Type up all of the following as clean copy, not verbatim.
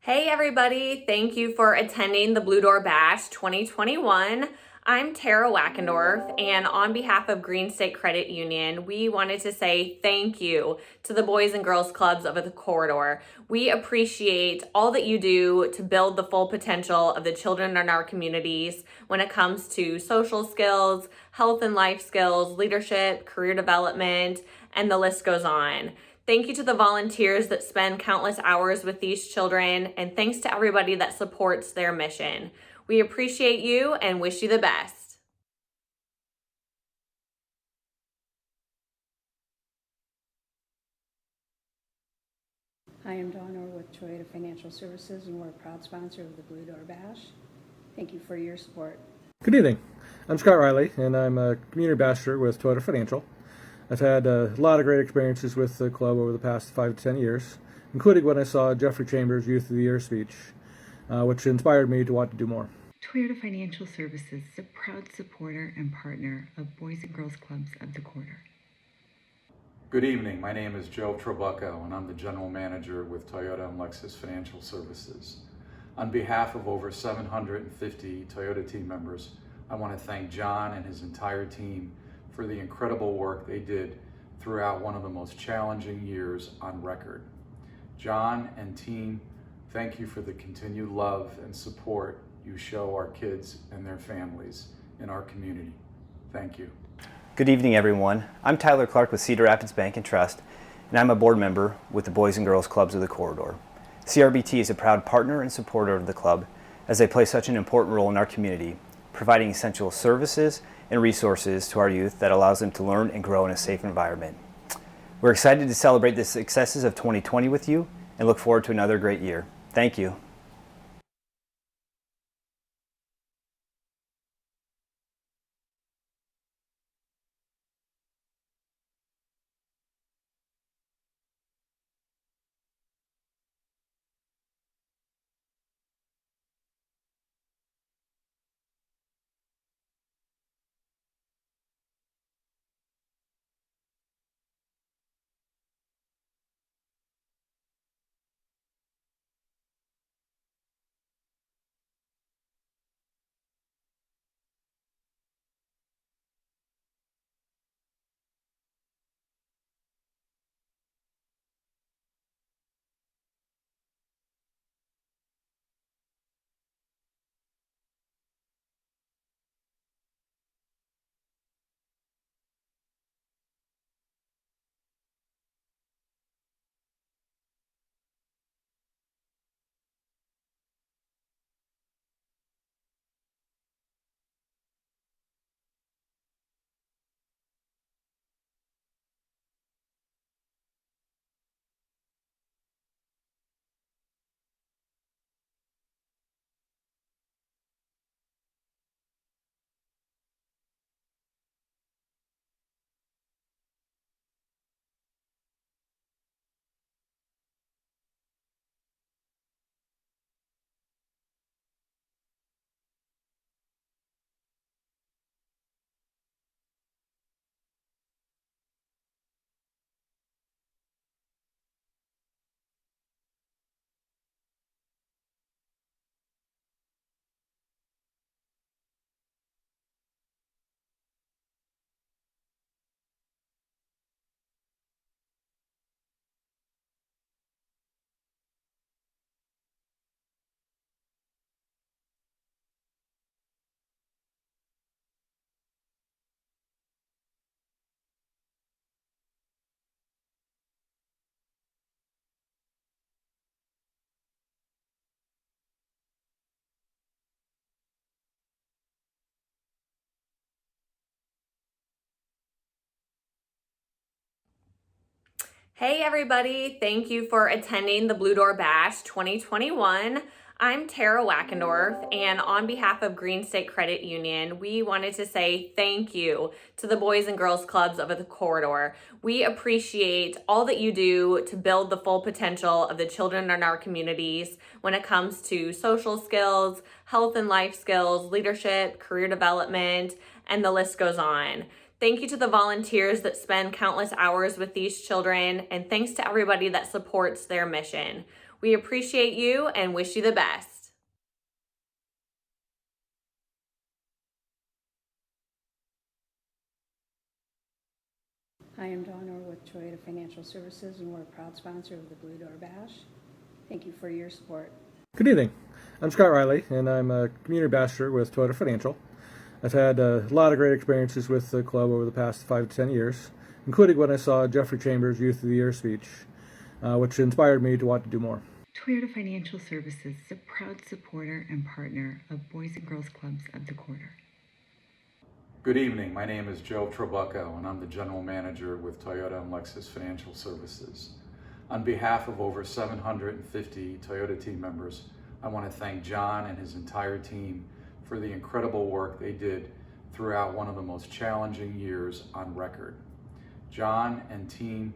Hey everybody, thank you for attending the Blue Door Bash 2021. I'm Tara Wackendorf, and on behalf of Green State Credit Union, we wanted to say thank you to the Boys and Girls Clubs of the corridor. We appreciate all that you do to build the full potential of the children in our communities when it comes to social skills, health and life skills, leadership, career development, and the list goes on. Thank you to the volunteers that spend countless hours with these children, and thanks to everybody that supports their mission. We appreciate you and wish you the best. Hi, I'm Dawn Orr with Toyota Financial Services, and we're a proud sponsor of the Blue Door Bash. Thank you for your support. Good evening. I'm Scott Riley, and I'm a community ambassador with Toyota Financial. I've had a lot of great experiences with the club over the past 5 to 10 years, including when I saw Jeffrey Chambers' Youth of the Year speech, which inspired me to want to do more. Toyota Financial Services is a proud supporter and partner of Boys and Girls Clubs of the Corridor. Good evening. My name is Joe Trabucco, and I'm the General Manager with Toyota and Lexus Financial Services. On behalf of over 750 Toyota team members, I want to thank John and his entire team for the incredible work they did throughout one of the most challenging years on record. John and team, thank you for the continued love and support you show our kids and their families in our community. Thank you. Good evening, everyone. I'm Tyler Clark with Cedar Rapids Bank and Trust, and I'm a board member with the Boys and Girls Clubs of the Corridor. CRBT is a proud partner and supporter of the club as they play such an important role in our community, providing essential services and resources to our youth that allows them to learn and grow in a safe environment. We're excited to celebrate the successes of 2020 with you and look forward to another great year. Thank you. Hey everybody, thank you for attending the Blue Door Bash 2021. I'm Tara Wackendorf, and on behalf of Green State Credit Union, we wanted to say thank you to the Boys and Girls Clubs of the corridor. We appreciate all that you do to build the full potential of the children in our communities when it comes to social skills, health and life skills, leadership, career development, and the list goes on. Thank you to the volunteers that spend countless hours with these children, and thanks to everybody that supports their mission. We appreciate you and wish you the best. I am Donna with Toyota Financial Services, and we're a proud sponsor of the Blue Door Bash. Thank you for your support. Good evening. I'm Scott Riley, and I'm a community ambassador with Toyota Financial. I've had a lot of great experiences with the club over the past 5 to 10 years, including when I saw Jeffrey Chambers' Youth of the Year speech, which inspired me to want to do more. Toyota Financial Services is a proud supporter and partner of Boys and Girls Clubs of the Corridor. Good evening. My name is Joe Trabucco, and I'm the General Manager with Toyota and Lexus Financial Services. On behalf of over 750 Toyota team members, I want to thank John and his entire team for the incredible work they did throughout one of the most challenging years on record. John and team,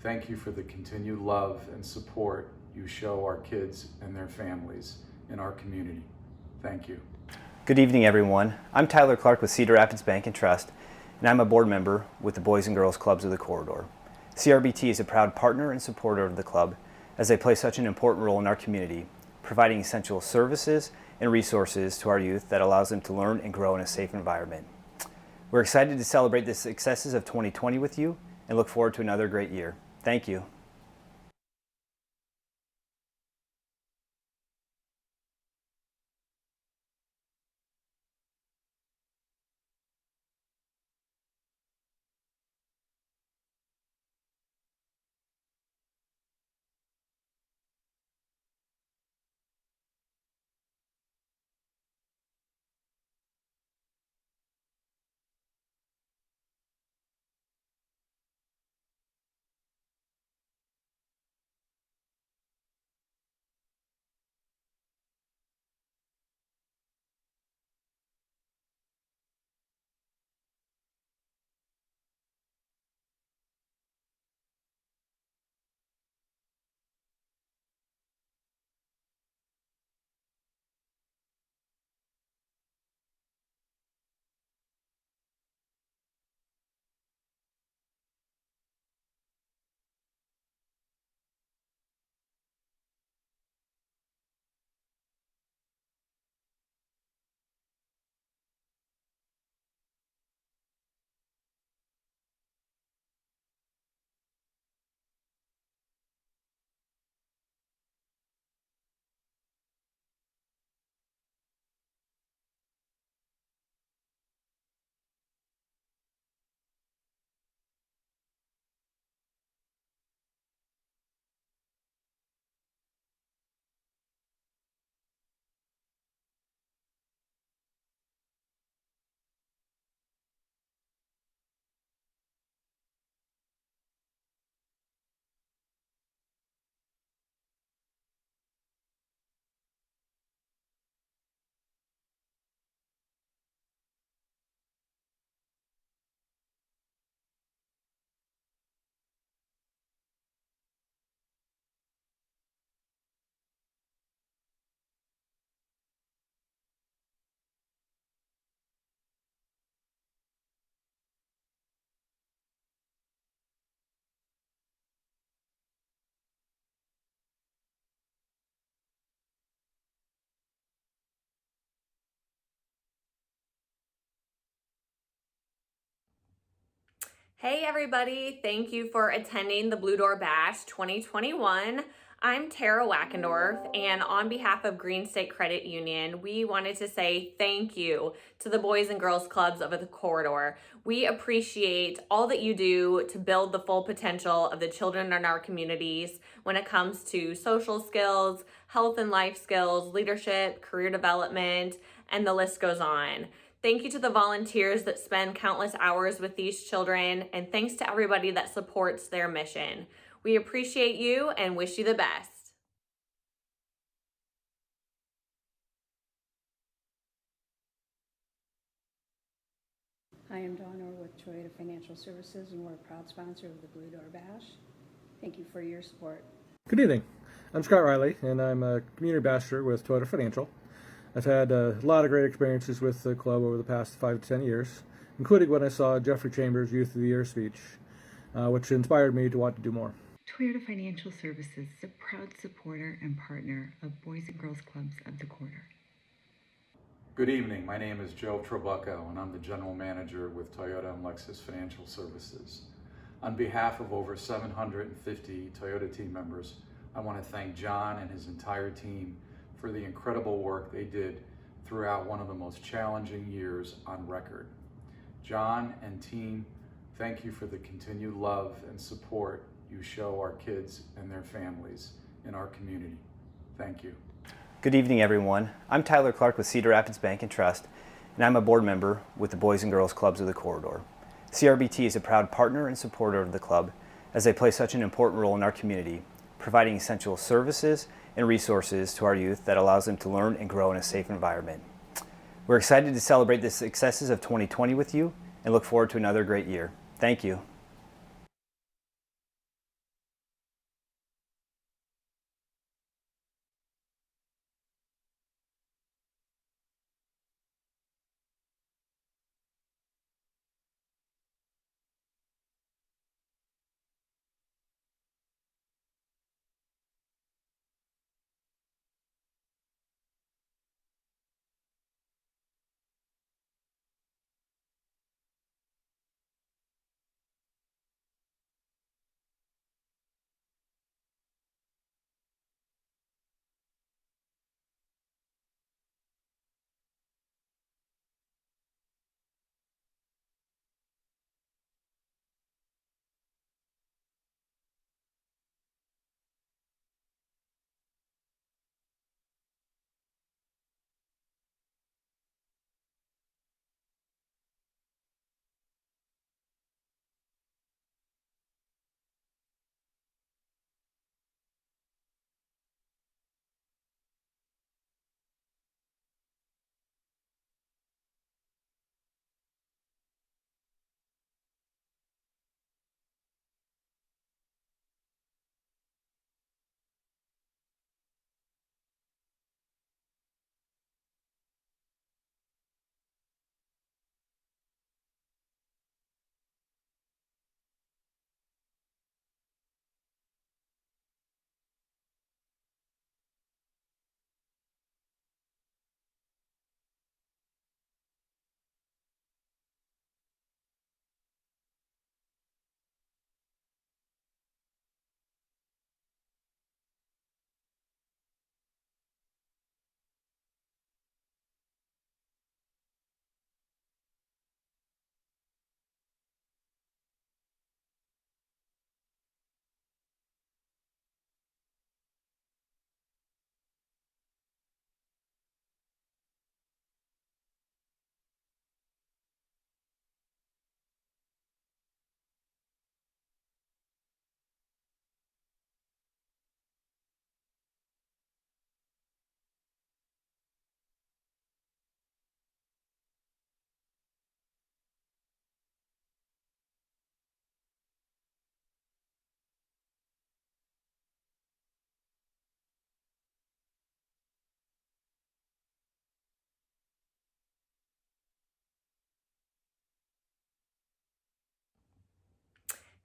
thank you for the continued love and support you show our kids and their families in our community. Thank you. Good evening, everyone. I'm Tyler Clark with Cedar Rapids Bank and Trust, and I'm a board member with the Boys and Girls Clubs of the Corridor. CRBT is a proud partner and supporter of the club as they play such an important role in our community, providing essential services and resources to our youth that allows them to learn and grow in a safe environment. We're excited to celebrate the successes of 2020 with you and look forward to another great year. Thank you. Hey everybody, thank you for attending the Blue Door Bash 2021. I'm Tara Wackendorf, and on behalf of Green State Credit Union, we wanted to say thank you to the Boys and Girls Clubs of the Corridor. We appreciate all that you do to build the full potential of the children in our communities when it comes to social skills, health and life skills, leadership, career development, and the list goes on. Thank you to the volunteers that spend countless hours with these children, and thanks to everybody that supports their mission. We appreciate you and wish you the best. I am Donna with Toyota Financial Services, and we're a proud sponsor of the Blue Door Bash. Thank you for your support. Good evening. I'm Scott Riley, and I'm a community ambassador with Toyota Financial. I've had a lot of great experiences with the club over the past 5 to 10 years, including when I saw Jeffrey Chambers' Youth of the Year speech, which inspired me to want to do more. Toyota Financial Services is a proud supporter and partner of Boys and Girls Clubs of the Corridor. Good evening. My name is Joe Trabucco, and I'm the General Manager with Toyota and Lexus Financial Services. On behalf of over 750 Toyota team members, I want to thank John and his entire team for the incredible work they did throughout one of the most challenging years on record. John and team, thank you for the continued love and support you show our kids and their families in our community. Thank you. Good evening, everyone. I'm Tyler Clark with Cedar Rapids Bank and Trust, and I'm a board member with the Boys and Girls Clubs of the Corridor. CRBT is a proud partner and supporter of the club as they play such an important role in our community, providing essential services and resources to our youth that allows them to learn and grow in a safe environment. We're excited to celebrate the successes of 2020 with you and look forward to another great year. Thank you.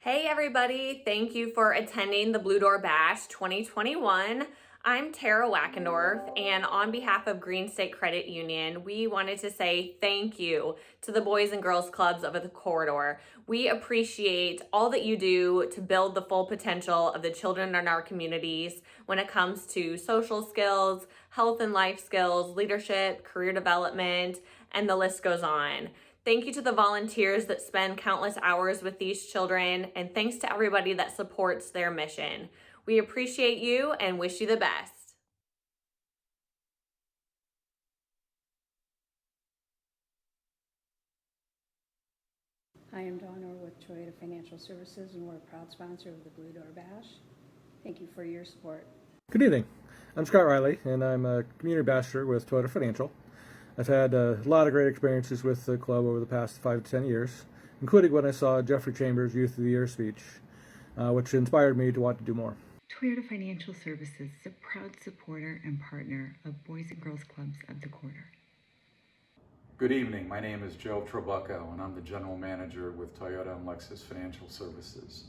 Hey everybody, thank you for attending the Blue Door Bash 2021. I'm Tara Wackendorf, and on behalf of Green State Credit Union, we wanted to say thank you to the Boys and Girls Clubs of the Corridor. We appreciate all that you do to build the full potential of the children in our communities when it comes to social skills, health and life skills, leadership, career development, and the list goes on. Thank you to the volunteers that spend countless hours with these children, and thanks to everybody that supports their mission. We appreciate you and wish you the best. I am Donna with Toyota Financial Services, and we're a proud sponsor of the Blue Door Bash. Thank you for your support. Good evening. I'm Scott Riley, and I'm a community ambassador with Toyota Financial. I've had a lot of great experiences with the club over the past 5 to 10 years, including when I saw Jeffrey Chambers' Youth of the Year speech, which inspired me to want to do more. Toyota Financial Services is a proud supporter and partner of Boys and Girls Clubs of the Corridor. Good evening. My name is Joe Trabucco, and I'm the General Manager with Toyota and Lexus Financial Services.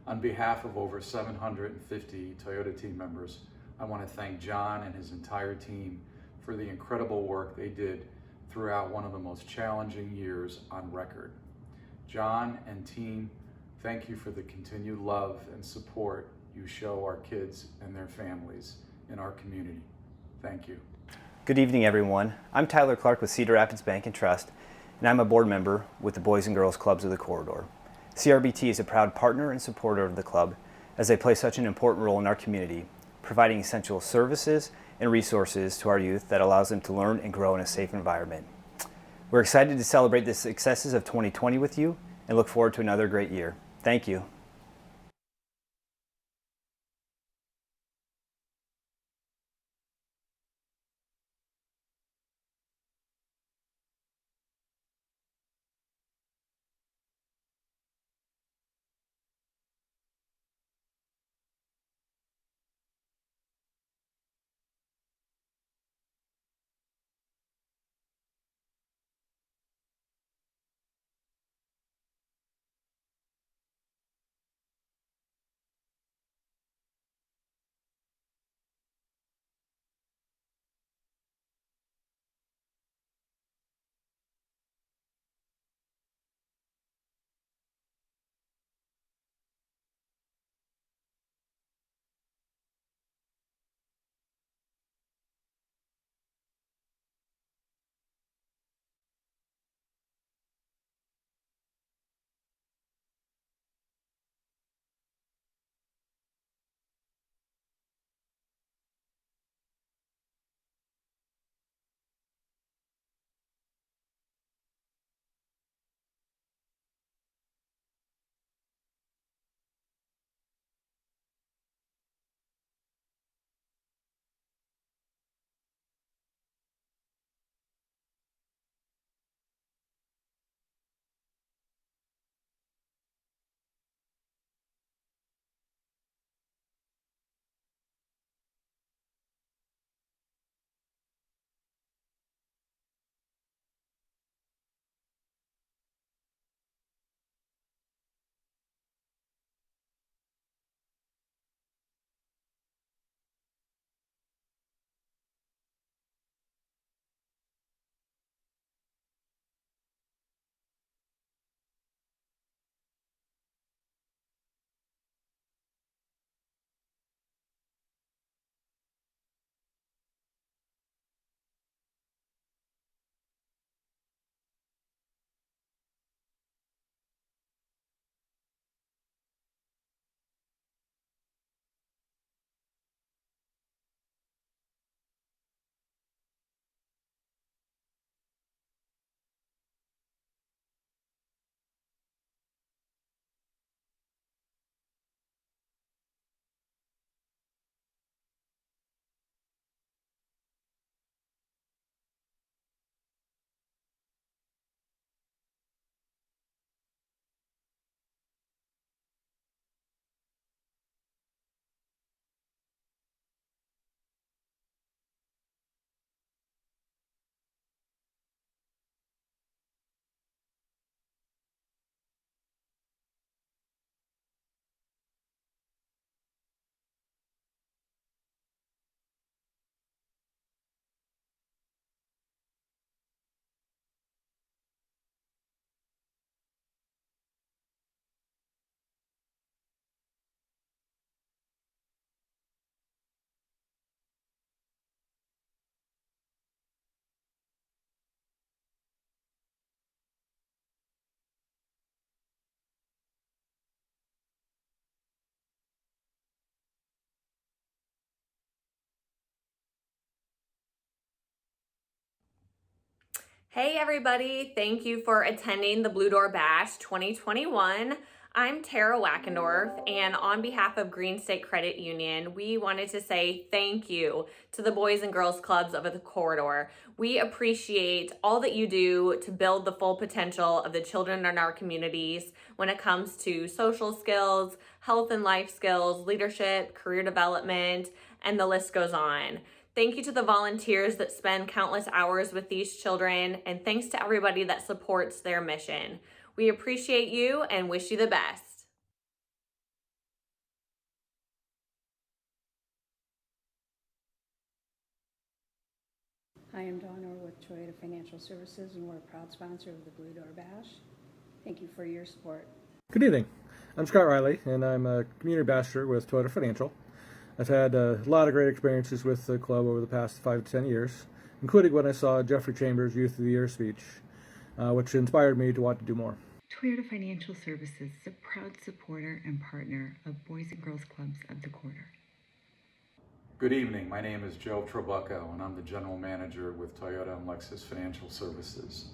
On behalf of over 750 Toyota team members, I want to thank John and his entire team for the incredible work they did throughout one of the most challenging years on record. John and team, thank you for the continued love and support you show our kids and their families in our community. Thank you. Good evening, everyone. I'm Tyler Clark with Cedar Rapids Bank and Trust, and I'm a board member with the Boys and Girls Clubs of the Corridor. CRBT is a proud partner and supporter of the club as they play such an important role in our community, providing essential services and resources to our youth that allows them to learn and grow in a safe environment. We're excited to celebrate the successes of 2020 with you and look forward to another great year. Thank you. Hey everybody, thank you for attending the Blue Door Bash 2021. I'm Tara Wackendorf, and on behalf of Green State Credit Union, we wanted to say thank you to the Boys and Girls Clubs of the Corridor. We appreciate all that you do to build the full potential of the children in our communities when it comes to social skills, health and life skills, leadership, career development, and the list goes on. Thank you to the volunteers that spend countless hours with these children, and thanks to everybody that supports their mission. We appreciate you and wish you the best. I am Donna with Toyota Financial Services, and we're a proud sponsor of the Blue Door Bash. Thank you for your support. Good evening. I'm Scott Riley, and I'm a community ambassador with Toyota Financial. I've had a lot of great experiences with the club over the past 5 to 10 years, including when I saw Jeffrey Chambers' Youth of the Year speech, which inspired me to want to do more. Toyota Financial Services is a proud supporter and partner of Boys and Girls Clubs of the Corridor. Good evening. My name is Joe Trabucco, and I'm the General Manager with Toyota and Lexus Financial Services.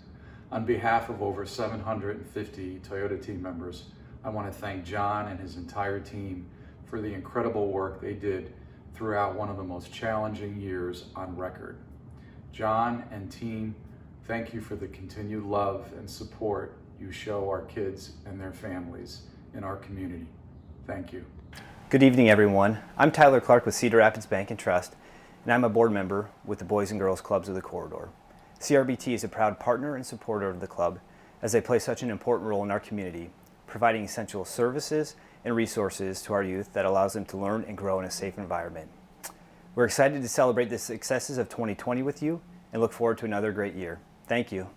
On behalf of over 750 Toyota team members, I want to thank John and his entire team for the incredible work they did throughout one of the most challenging years on record. John and team, thank you for the continued love and support you show our kids and their families in our community. Thank you. Good evening, everyone. I'm Tyler Clark with Cedar Rapids Bank and Trust, and I'm a board member with the Boys and Girls Clubs of the Corridor. CRBT is a proud partner and supporter of the club as they play such an important role in our community, providing essential services and resources to our youth that allows them to learn and grow in a safe environment. We're excited to celebrate the successes of 2020 with you and look forward to another great year. Thank you.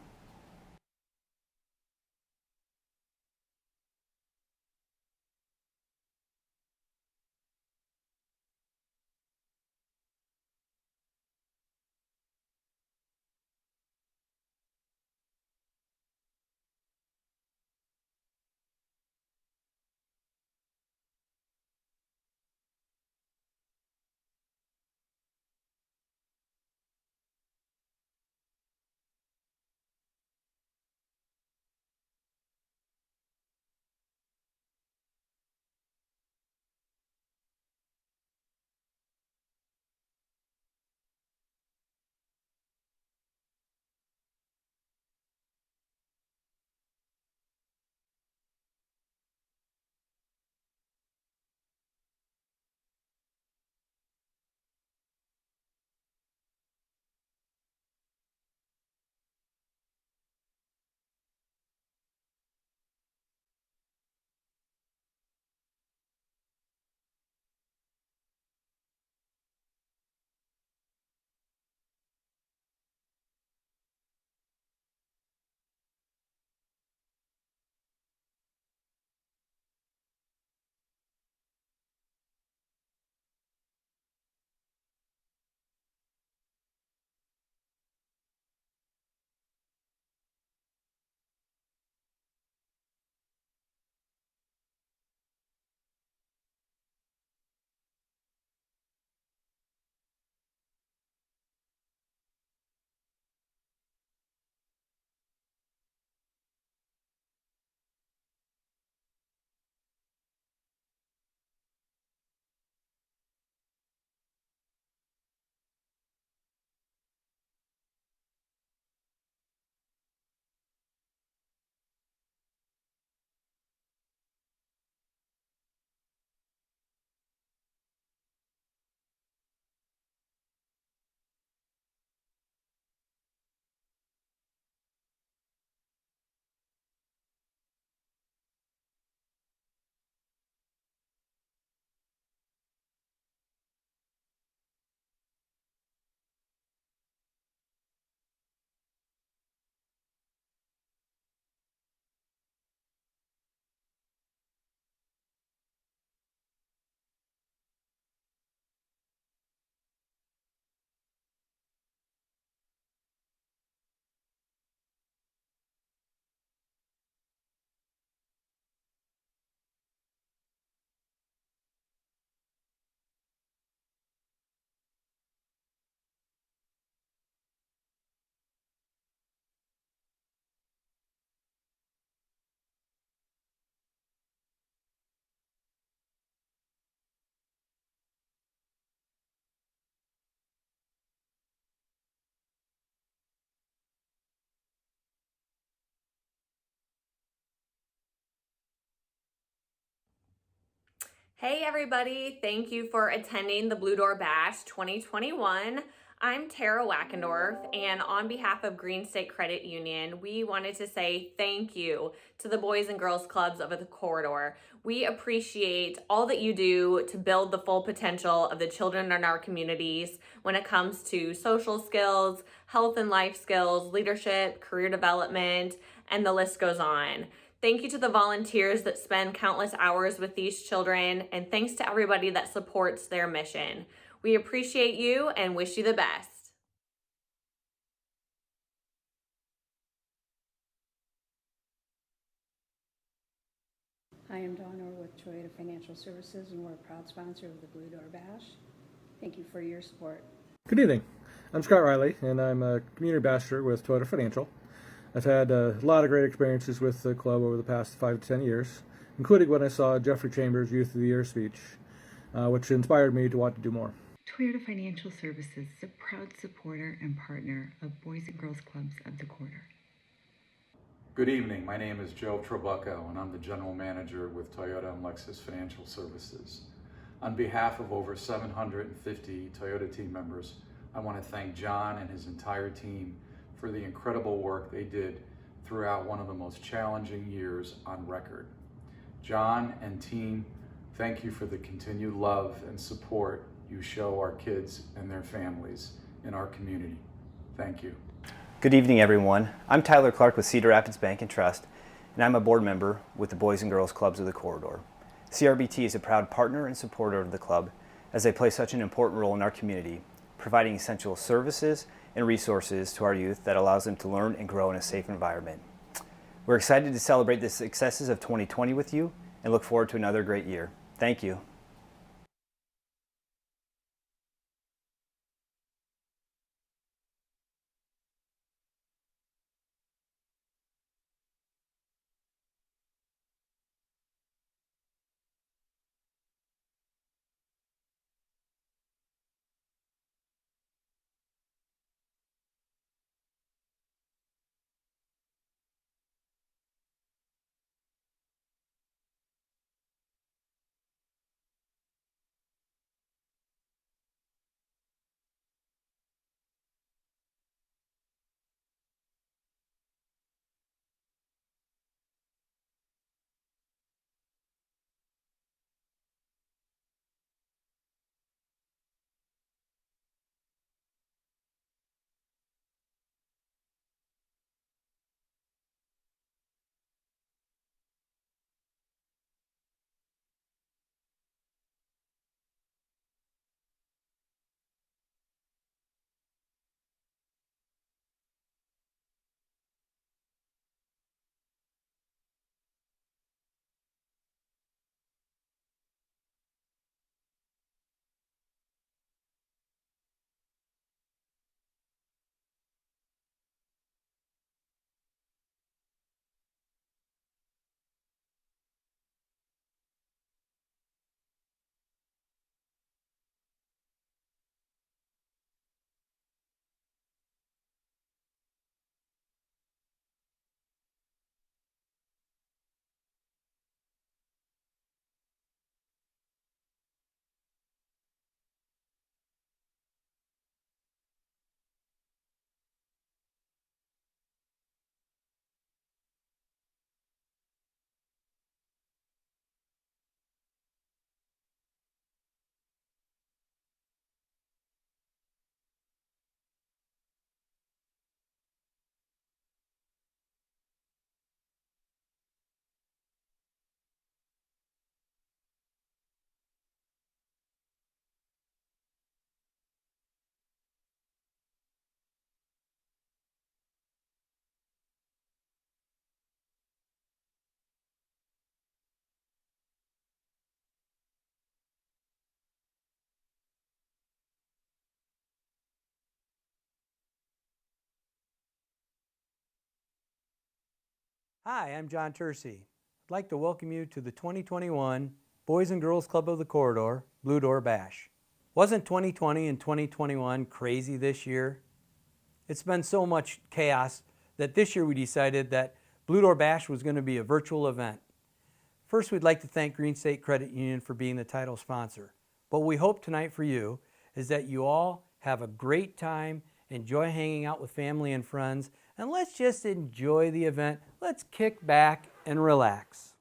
Hey everybody, thank you for attending the Blue Door Bash 2021. I'm Tara Wackendorf, and on behalf of Green State Credit Union, we wanted to say thank you to the Boys and Girls Clubs of the corridor. We appreciate all that you do to build the full potential of the children in our communities when it comes to social skills, health and life skills, leadership, career development, and the list goes on. Thank you to the volunteers that spend countless hours with these children, and thanks to everybody that supports their mission. We appreciate you and wish you the best. I am Donna with Toyota Financial Services, and we're a proud sponsor of the Blue Door Bash. Thank you for your support. Good evening. I'm Scott Riley, and I'm a community ambassador with Toyota Financial. I've had a lot of great experiences with the club over the past 5 to 10 years, including when I saw Jeffrey Chambers' Youth of the Year speech, which inspired me to want to do more. Toyota Financial Services is a proud supporter and partner of Boys and Girls Clubs of the corridor. Good evening. My name is Joe Trabucco, and I'm the General Manager with Toyota and Lexus Financial Services. On behalf of over 750 Toyota team members, I want to thank John and his entire team for the incredible work they did throughout one of the most challenging years on record. John and team, thank you for the continued love and support you show our kids and their families in our community. Thank you. Good evening, everyone. I'm Tyler Clark with Cedar Rapids Bank and Trust, and I'm a board member with the Boys and Girls Clubs of the corridor. CRBT is a proud partner and supporter of the club as they play such an important role in our community, providing essential services and resources to our youth that allows them to learn and grow in a safe environment. We're excited to celebrate the successes of 2020 with you and look forward to another great year. Thank you. Hi, I'm John Tersey. I'd like to welcome you to the 2021 Boys and Girls Club of the Corridor Blue Door Bash. Wasn't 2020 and 2021 crazy this year? It's been so much chaos that this year we decided that Blue Door Bash was going to be a virtual event. First, we'd like to thank Green State Credit Union for being the title sponsor. What we hope tonight for you is that you all have a great time, enjoy hanging out with family and friends, and let's just enjoy the event. Let's kick back and relax.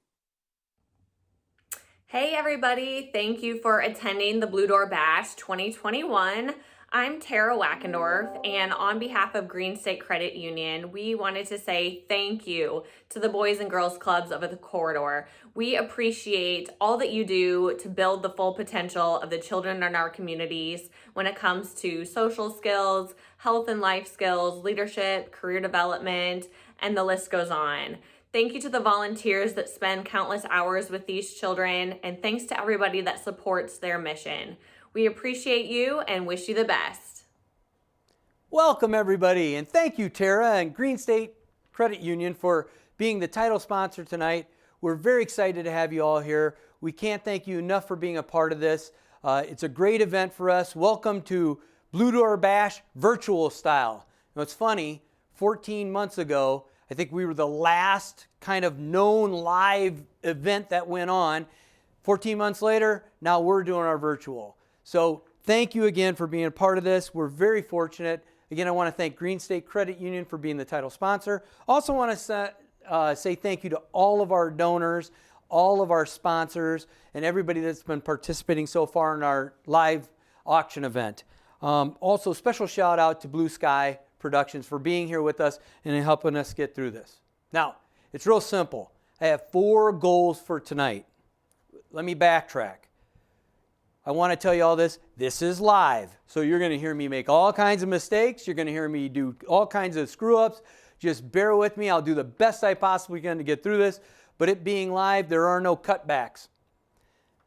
Hey everybody, thank you for attending the Blue Door Bash 2021. I'm Tara Wackendorf, and on behalf of Green State Credit Union, we wanted to say thank you to the Boys and Girls Clubs of the Corridor. We appreciate all that you do to build the full potential of the children in our communities when it comes to social skills, health and life skills, leadership, career development, and the list goes on. Thank you to the volunteers that spend countless hours with these children, and thanks to everybody that supports their mission. We appreciate you and wish you the best. Welcome everybody, and thank you Tara and Green State Credit Union for being the title sponsor tonight. We're very excited to have you all here. We can't thank you enough for being a part of this. It's a great event for us. Welcome to Blue Door Bash virtual style. Now, it's funny, 14 months ago, I think we were the last kind of known live event that went on. 14 months later, now we're doing our virtual. So thank you again for being a part of this. We're very fortunate. Again, I want to thank Green State Credit Union for being the title sponsor. Also want to say thank you to all of our donors, all of our sponsors, and everybody that's been participating so far in our live auction event. Also, special shout out to Blue Sky Productions for being here with us and helping us get through this. Now, it's real simple. I have 4 goals for tonight. Let me backtrack. I want to tell you all this. This is live, so you're going to hear me make all kinds of mistakes. You're going to hear me do all kinds of screw-ups. Just bear with me. I'll do the best I possibly can to get through this. But it being live, there are no cutbacks.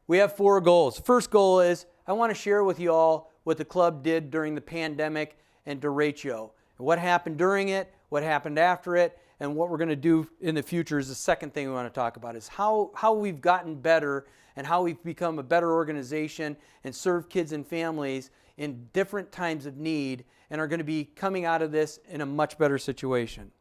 We have 4 goals. First goal is I want to share with you all what the club did during the pandemic and derecho. What happened during it, what happened after it, and what we're going to do in the future is the second thing we want to talk about is how we've gotten better and how we've become a better organization and serve kids and families in different times of need and are going to be coming out of this in a much better situation.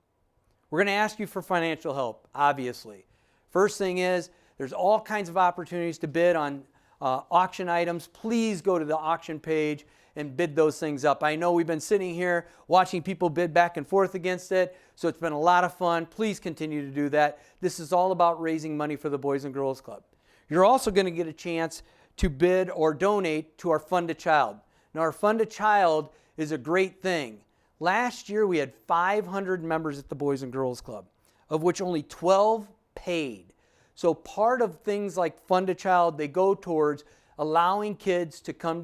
We're going to ask you for financial help, obviously. First thing is there's all kinds of opportunities to bid on auction items. Please go to the auction page and bid those things up. I know we've been sitting here watching people bid back and forth against it, so it's been a lot of fun. Please continue to do that. This is all about raising money for the Boys and Girls Club. You're also going to get a chance to bid or donate to our Fund a Child. Now, our Fund a Child is a great thing. Last year, we had 500 members at the Boys and Girls Club, of which only 12 paid. So part of things like Fund a Child, they go towards allowing kids to come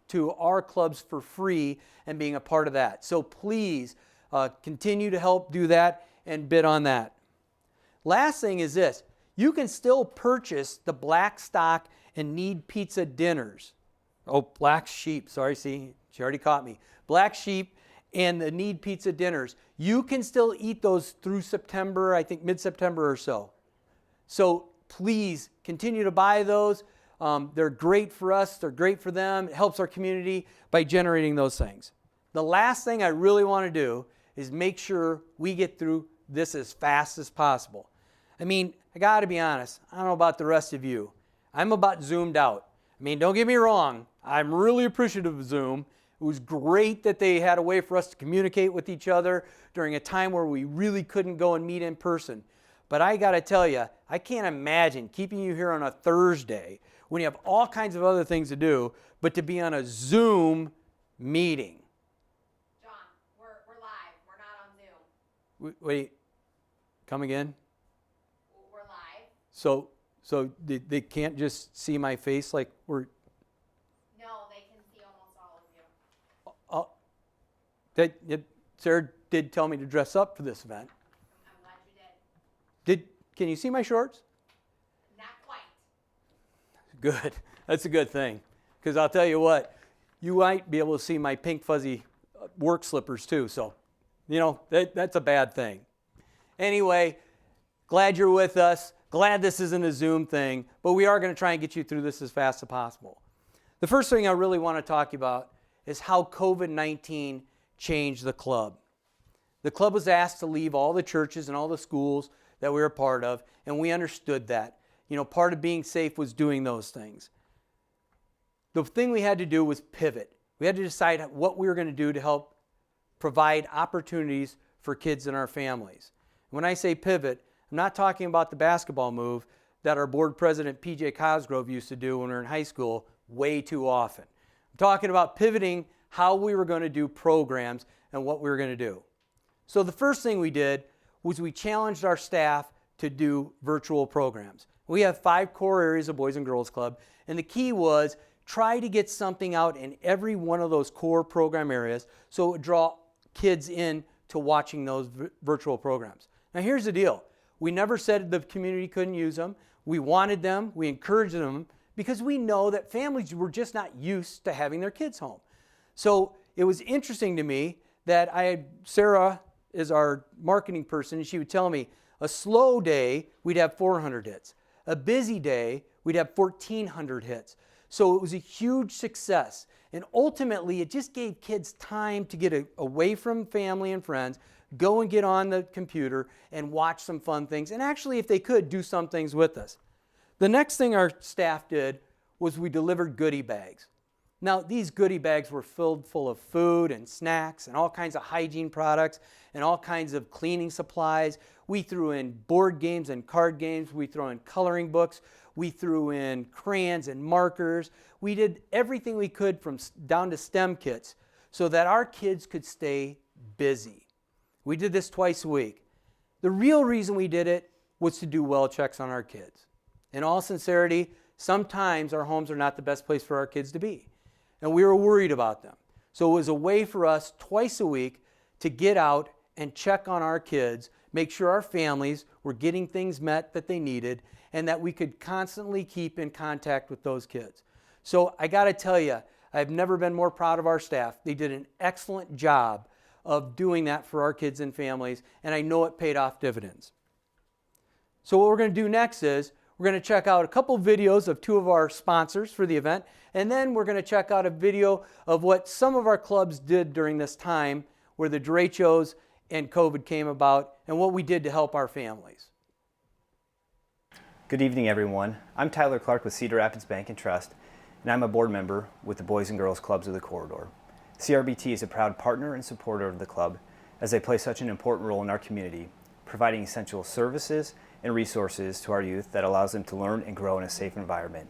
to our clubs for free and being a part of that. So please continue to help do that and bid on that. Last thing is this. You can still purchase the Black Stock and Need Pizza dinners. Oh, Black Sheep. Sorry, see, she already caught me. Black Sheep and the Need Pizza dinners. You can still eat those through September, I think mid-September or so. So please continue to buy those. They're great for us. They're great for them. It helps our community by generating those things. The last thing I really want to do is make sure we get through this as fast as possible. I mean, I got to be honest. I don't know about the rest of you. I'm about zoomed out. I mean, don't get me wrong. I'm really appreciative of Zoom. It was great that they had a way for us to communicate with each other during a time where we really couldn't go and meet in person. But I got to tell you, I can't imagine keeping you here on a Thursday when you have all kinds of other things to do, but to be on a Zoom meeting. John, we're live. We're not on Zoom. Wait, come again? We're live. So they can't just see my face like we're... No, they can see almost all of you. Sarah did tell me to dress up for this event. I'm glad you did. Can you see my shorts? Not quite. Good. That's a good thing. Because I'll tell you what, you might be able to see my pink fuzzy work slippers too. So, that's a bad thing. Anyway, glad you're with us. Glad this isn't a Zoom thing. But we are going to try and get you through this as fast as possible. The first thing I really want to talk about is how COVID-19 changed the club. The club was asked to leave all the churches and all the schools that we were a part of, and we understood that. Part of being safe was doing those things. The thing we had to do was pivot. We had to decide what we were going to do to help provide opportunities for kids in our families. When I say pivot, I'm not talking about the basketball move that our board president, PJ Cosgrove, used to do when we were in high school way too often. I'm talking about pivoting how we were going to do programs and what we were going to do. So the first thing we did was we challenged our staff to do virtual programs. We have 5 core areas of Boys and Girls Club, and the key was try to get something out in every one of those core program areas so it would draw kids in to watching those virtual programs. Now here's the deal. We never said the community couldn't use them. We wanted them, we encouraged them, because we know that families were just not used to having their kids home. So it was interesting to me that Sarah is our marketing person, and she would tell me a slow day, we'd have 400 hits. A busy day, we'd have 1,400 hits. So it was a huge success. And ultimately, it just gave kids time to get away from family and friends, go and get on the computer and watch some fun things, and actually, if they could, do some things with us. The next thing our staff did was we delivered goodie bags. Now, these goodie bags were filled full of food and snacks and all kinds of hygiene products and all kinds of cleaning supplies. We threw in board games and card games. We threw in coloring books. We threw in crayons and markers. We did everything we could from down to STEM kits so that our kids could stay busy. We did this twice a week. The real reason we did it was to do well checks on our kids. In all sincerity, sometimes our homes are not the best place for our kids to be. And we were worried about them. So it was a way for us twice a week to get out and check on our kids, make sure our families were getting things met that they needed, and that we could constantly keep in contact with those kids. So I got to tell you, I've never been more proud of our staff. They did an excellent job of doing that for our kids and families, and I know it paid off dividends. So what we're going to do next is we're going to check out a couple videos of 2 of our sponsors for the event, and then we're going to check out a video of what some of our clubs did during this time where the derechos and COVID came about and what we did to help our families. Good evening, everyone. I'm Tyler Clark with Cedar Rapids Bank and Trust, and I'm a board member with the Boys and Girls Clubs of the Corridor. CRBT is a proud partner and supporter of the club as they play such an important role in our community, providing essential services and resources to our youth that allows them to learn and grow in a safe environment.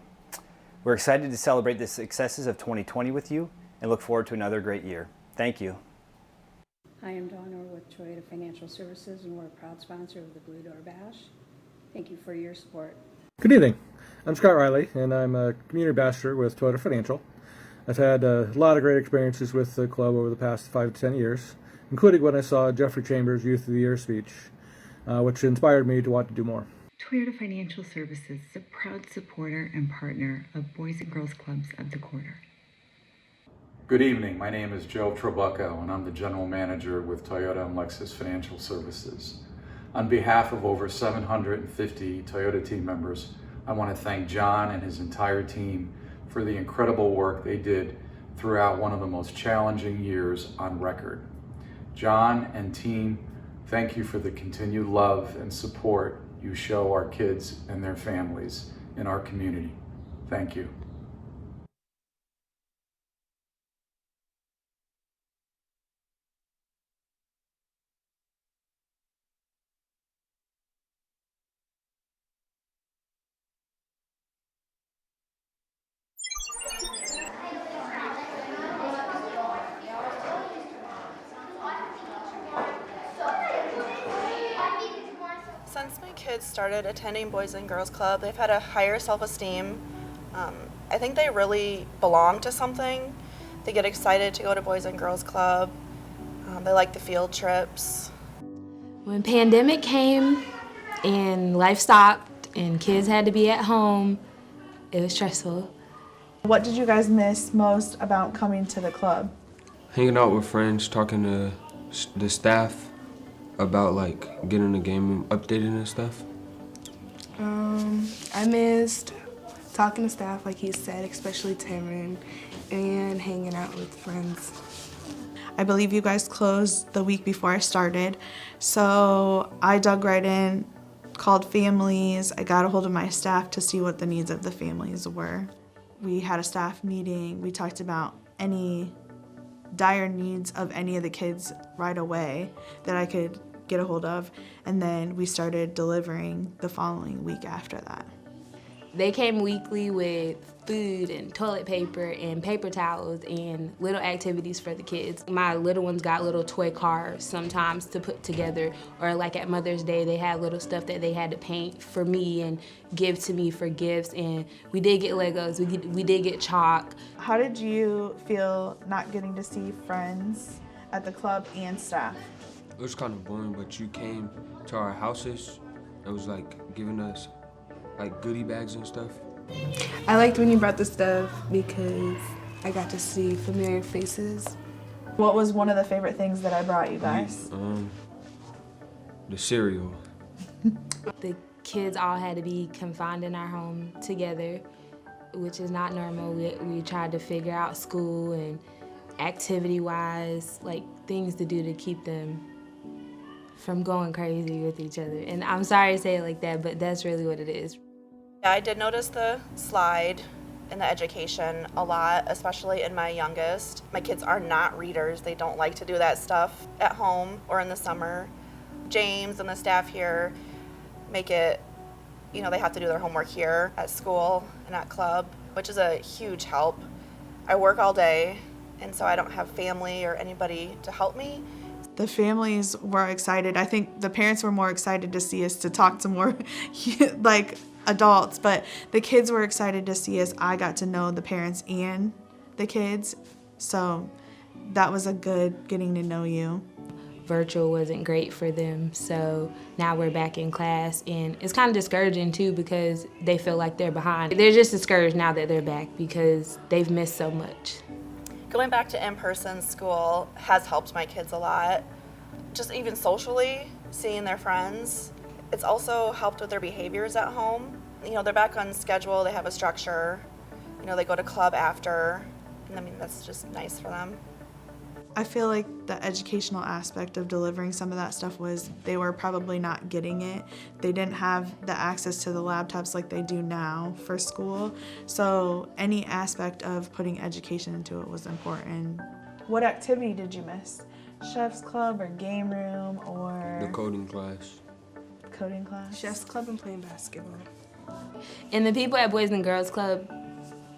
We're excited to celebrate the successes of 2020 with you and look forward to another great year. Thank you. I am Donna with Toyota Financial Services, and we're a proud sponsor of the Blue Door Bash. Thank you for your support. Good evening. I'm Scott Riley, and I'm a community ambassador with Toyota Financial. I've had a lot of great experiences with the club over the past 5 to 10 years, including when I saw Jeffrey Chambers' Youth of the Year speech, which inspired me to want to do more. Toyota Financial Services is a proud supporter and partner of Boys and Girls Clubs of the Corridor. Good evening. My name is Joe Trabucco, and I'm the General Manager with Toyota and Lexus Financial Services. On behalf of over 750 Toyota team members, I want to thank John and his entire team for the incredible work they did throughout one of the most challenging years on record. John and team, thank you for the continued love and support you show our kids and their families in our community. Thank you. Since my kids started attending Boys and Girls Club, they've had a higher self-esteem. I think they really belong to something. They get excited to go to Boys and Girls Club. They like the field trips. When pandemic came and life stopped and kids had to be at home, it was stressful. What did you guys miss most about coming to the club? Hanging out with friends, talking to the staff about like getting the game updated and stuff. I missed talking to staff, like he said, especially Tamron, and hanging out with friends. I believe you guys closed the week before I started, so I dug right in, called families. I got a hold of my staff to see what the needs of the families were. We had a staff meeting. We talked about any dire needs of any of the kids right away that I could get a hold of, and then we started delivering the following week after that. They came weekly with food and toilet paper and paper towels and little activities for the kids. My little ones got little toy cars sometimes to put together, or like at Mother's Day they had little stuff that they had to paint for me and give to me for gifts, and we did get Legos, we did get chalk. How did you feel not getting to see friends at the club and staff? It was kind of boring, but you came to our houses. It was like giving us like goodie bags and stuff. I liked when you brought the stuff because I got to see familiar faces. What was one of the favorite things that I brought you guys? The cereal. The kids all had to be confined in our home together, which is not normal. We tried to figure out school and activity-wise, like things to do to keep them from going crazy with each other. And I'm sorry to say it like that, but that's really what it is. Yeah, I did notice the slide in the education a lot, especially in my youngest. My kids are not readers. They don't like to do that stuff at home or in the summer. James and the staff here make it, they have to do their homework here at school and at club, which is a huge help. I work all day, and so I don't have family or anybody to help me. The families were excited. I think the parents were more excited to see us, to talk to more like adults, but the kids were excited to see us. I got to know the parents and the kids, so that was a good getting to know you. Virtual wasn't great for them, so now we're back in class, and it's kind of discouraging too because they feel like they're behind. They're just discouraged now that they're back because they've missed so much. Going back to in-person school has helped my kids a lot. Just even socially, seeing their friends. It's also helped with their behaviors at home. They're back on schedule, they have a structure. They go to club after, and that's just nice for them. I feel like the educational aspect of delivering some of that stuff was they were probably not getting it. They didn't have the access to the laptops like they do now for school. So any aspect of putting education into it was important. What activity did you miss? Chef's Club or game room or? The coding class. Coding class? Chef's Club and playing basketball. And the people at Boys and Girls Club,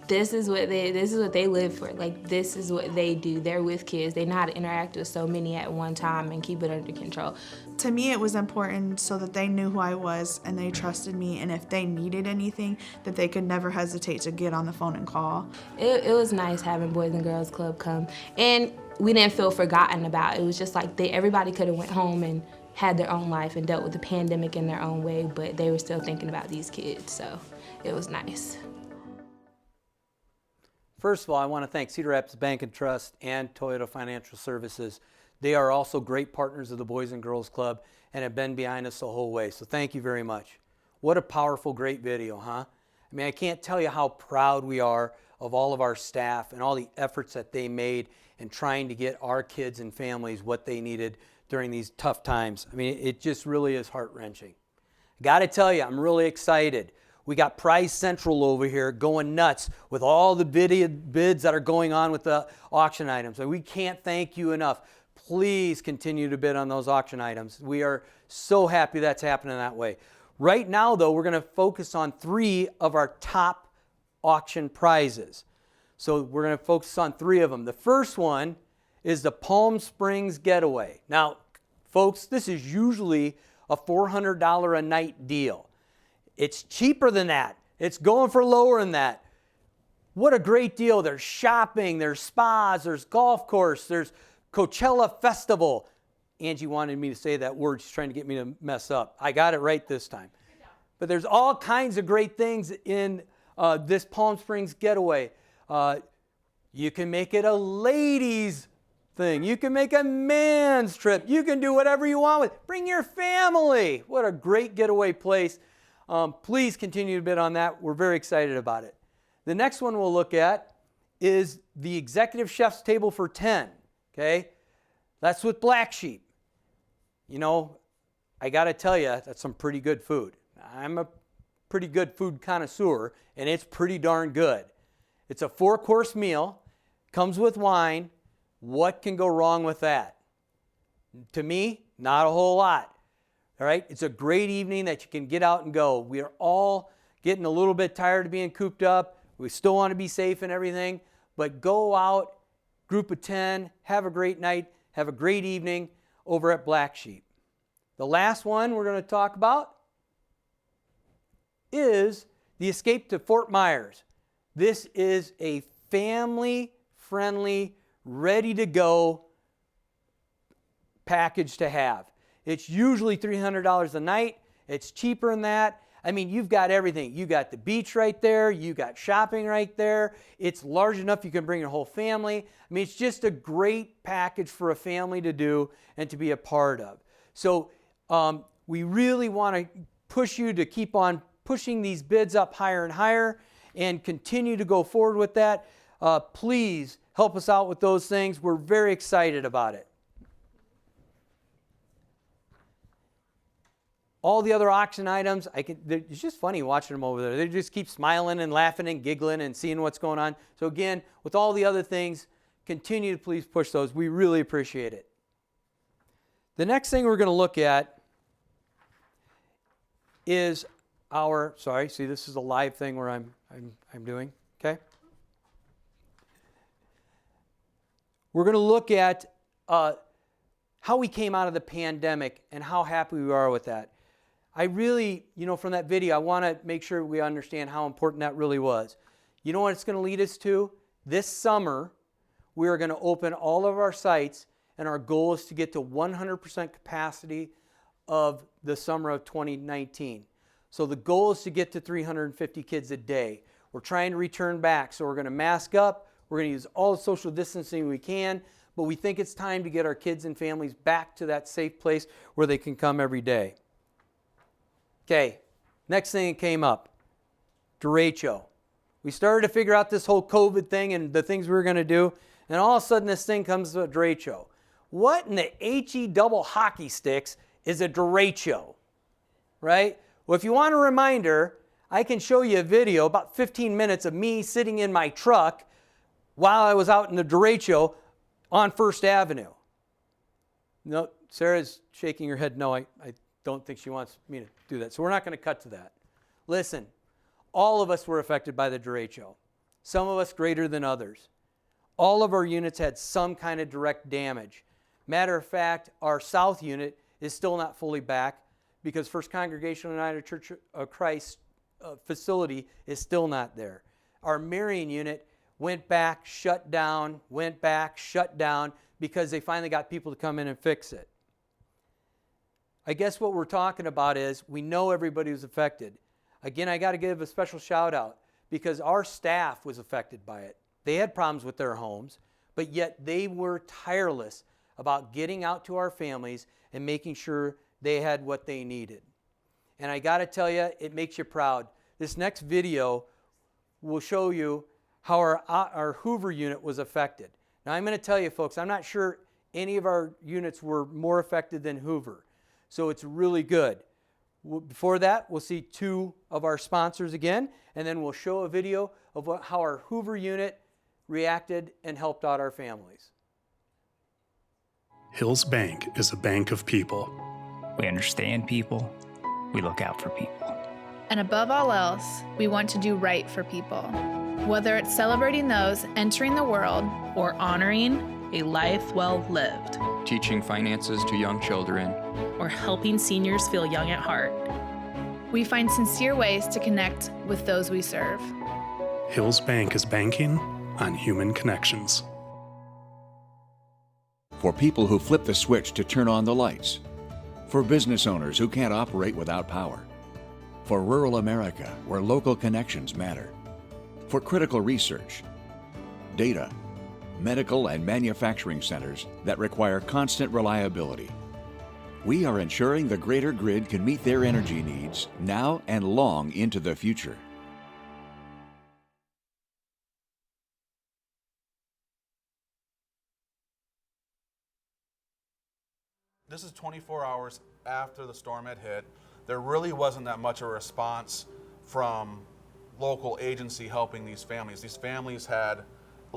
this is what they live for. Like, this is what they do. They're with kids. They know how to interact with so many at one time and keep it under control. To me, it was important so that they knew who I was and they trusted me, and if they needed anything, that they could never hesitate to get on the phone and call. It was nice having Boys and Girls Club come, and we didn't feel forgotten about. It was just like everybody could have went home and had their own life and dealt with the pandemic in their own way, but they were still thinking about these kids, so it was nice. First of all, I want to thank Cedar Rapids Bank and Trust and Toyota Financial Services. They are also great partners of the Boys and Girls Club and have been behind us the whole way, so thank you very much. What a powerful, great video, huh? I mean, I can't tell you how proud we are of all of our staff and all the efforts that they made in trying to get our kids and families what they needed during these tough times. I mean, it just really is heart-wrenching. I got to tell you, I'm really excited. We got Prize Central over here going nuts with all the bids that are going on with the auction items. And we can't thank you enough. Please continue to bid on those auction items. We are so happy that's happening that way. Right now, though, we're going to focus on 3 of our top auction prizes. So we're going to focus on 3 of them. The first one is the Palm Springs Getaway. Now, folks, this is usually a $400 a night deal. It's cheaper than that. It's going for lower than that. What a great deal. There's shopping, there's spas, there's golf course, there's Coachella Festival. Angie wanted me to say that word. She's trying to get me to mess up. I got it right this time. But there's all kinds of great things in this Palm Springs Getaway. You can make it a ladies' thing. You can make a man's trip. You can do whatever you want with it. Bring your family. What a great getaway place. Please continue to bid on that. We're very excited about it. The next one we'll look at is the Executive Chef's Table for 10. Okay? That's with Black Sheep. You know, I got to tell you, that's some pretty good food. I'm a pretty good food connoisseur, and it's pretty darn good. It's a 4-course meal. Comes with wine. What can go wrong with that? To me, not a whole lot. All right? It's a great evening that you can get out and go. We are all getting a little bit tired of being cooped up. We still want to be safe and everything, but go out, group of 10, have a great night, have a great evening over at Black Sheep. The last one we're going to talk about is the Escape to Fort Myers. This is a family-friendly, ready-to-go package to have. It's usually $300 a night. It's cheaper than that. I mean, you've got everything. You got the beach right there. You got shopping right there. It's large enough you can bring your whole family. I mean, it's just a great package for a family to do and to be a part of. So we really want to push you to keep on pushing these bids up higher and higher and continue to go forward with that. Please help us out with those things. We're very excited about it. All the other auction items, it's just funny watching them over there. They just keep smiling and laughing and giggling and seeing what's going on. So again, with all the other things, continue to please push those. We really appreciate it. The next thing we're going to look at is see, this is a live thing where I'm doing, okay? We're going to look at how we came out of the pandemic and how happy we are with that. I really, from that video, I want to make sure we understand how important that really was. You know what it's going to lead us to? This summer, we are going to open all of our sites, and our goal is to get to 100% capacity of the summer of 2019. So the goal is to get to 350 kids a day. We're trying to return back, so we're going to mask up. We're going to use all the social distancing we can, but we think it's time to get our kids and families back to that safe place where they can come every day. Okay, next thing that came up, derecho. We started to figure out this whole COVID thing and the things we were going to do, and all of a sudden this thing comes to a derecho. What in the HE double hockey sticks is a derecho, right? Well, if you want a reminder, I can show you a video, about 15 minutes of me sitting in my truck while I was out in the derecho on First Avenue. No, Sarah's shaking her head. No, I don't think she wants me to do that. So we're not going to cut to that. Listen, all of us were affected by the derecho. Some of us greater than others. All of our units had some kind of direct damage. Matter of fact, our South unit is still not fully back because First Congregational United Church of Christ facility is still not there. Our Marion unit went back, shut down, because they finally got people to come in and fix it. I guess what we're talking about is we know everybody was affected. Again, I got to give a special shout out because our staff was affected by it. They had problems with their homes, but yet they were tireless about getting out to our families and making sure they had what they needed. And I got to tell you, it makes you proud. This next video will show you how our Hoover unit was affected. Now I'm going to tell you folks, I'm not sure any of our units were more affected than Hoover. So it's really good. Before that, we'll see two of our sponsors again, and then we'll show a video of how our Hoover unit reacted and helped out our families. Hills Bank is a bank of people. We understand people. We look out for people. And above all else, we want to do right for people. Whether it's celebrating those entering the world or honoring a life well lived. Teaching finances to young children. Or helping seniors feel young at heart. We find sincere ways to connect with those we serve. Hills Bank is banking on human connections. For people who flip the switch to turn on the lights. For business owners who can't operate without power. For rural America, where local connections matter. For critical research, data, medical and manufacturing centers that require constant reliability. We are ensuring the greater grid can meet their energy needs now and long into the future. This is 24 hours after the storm had hit. There really wasn't that much of a response from local agency helping these families. These families had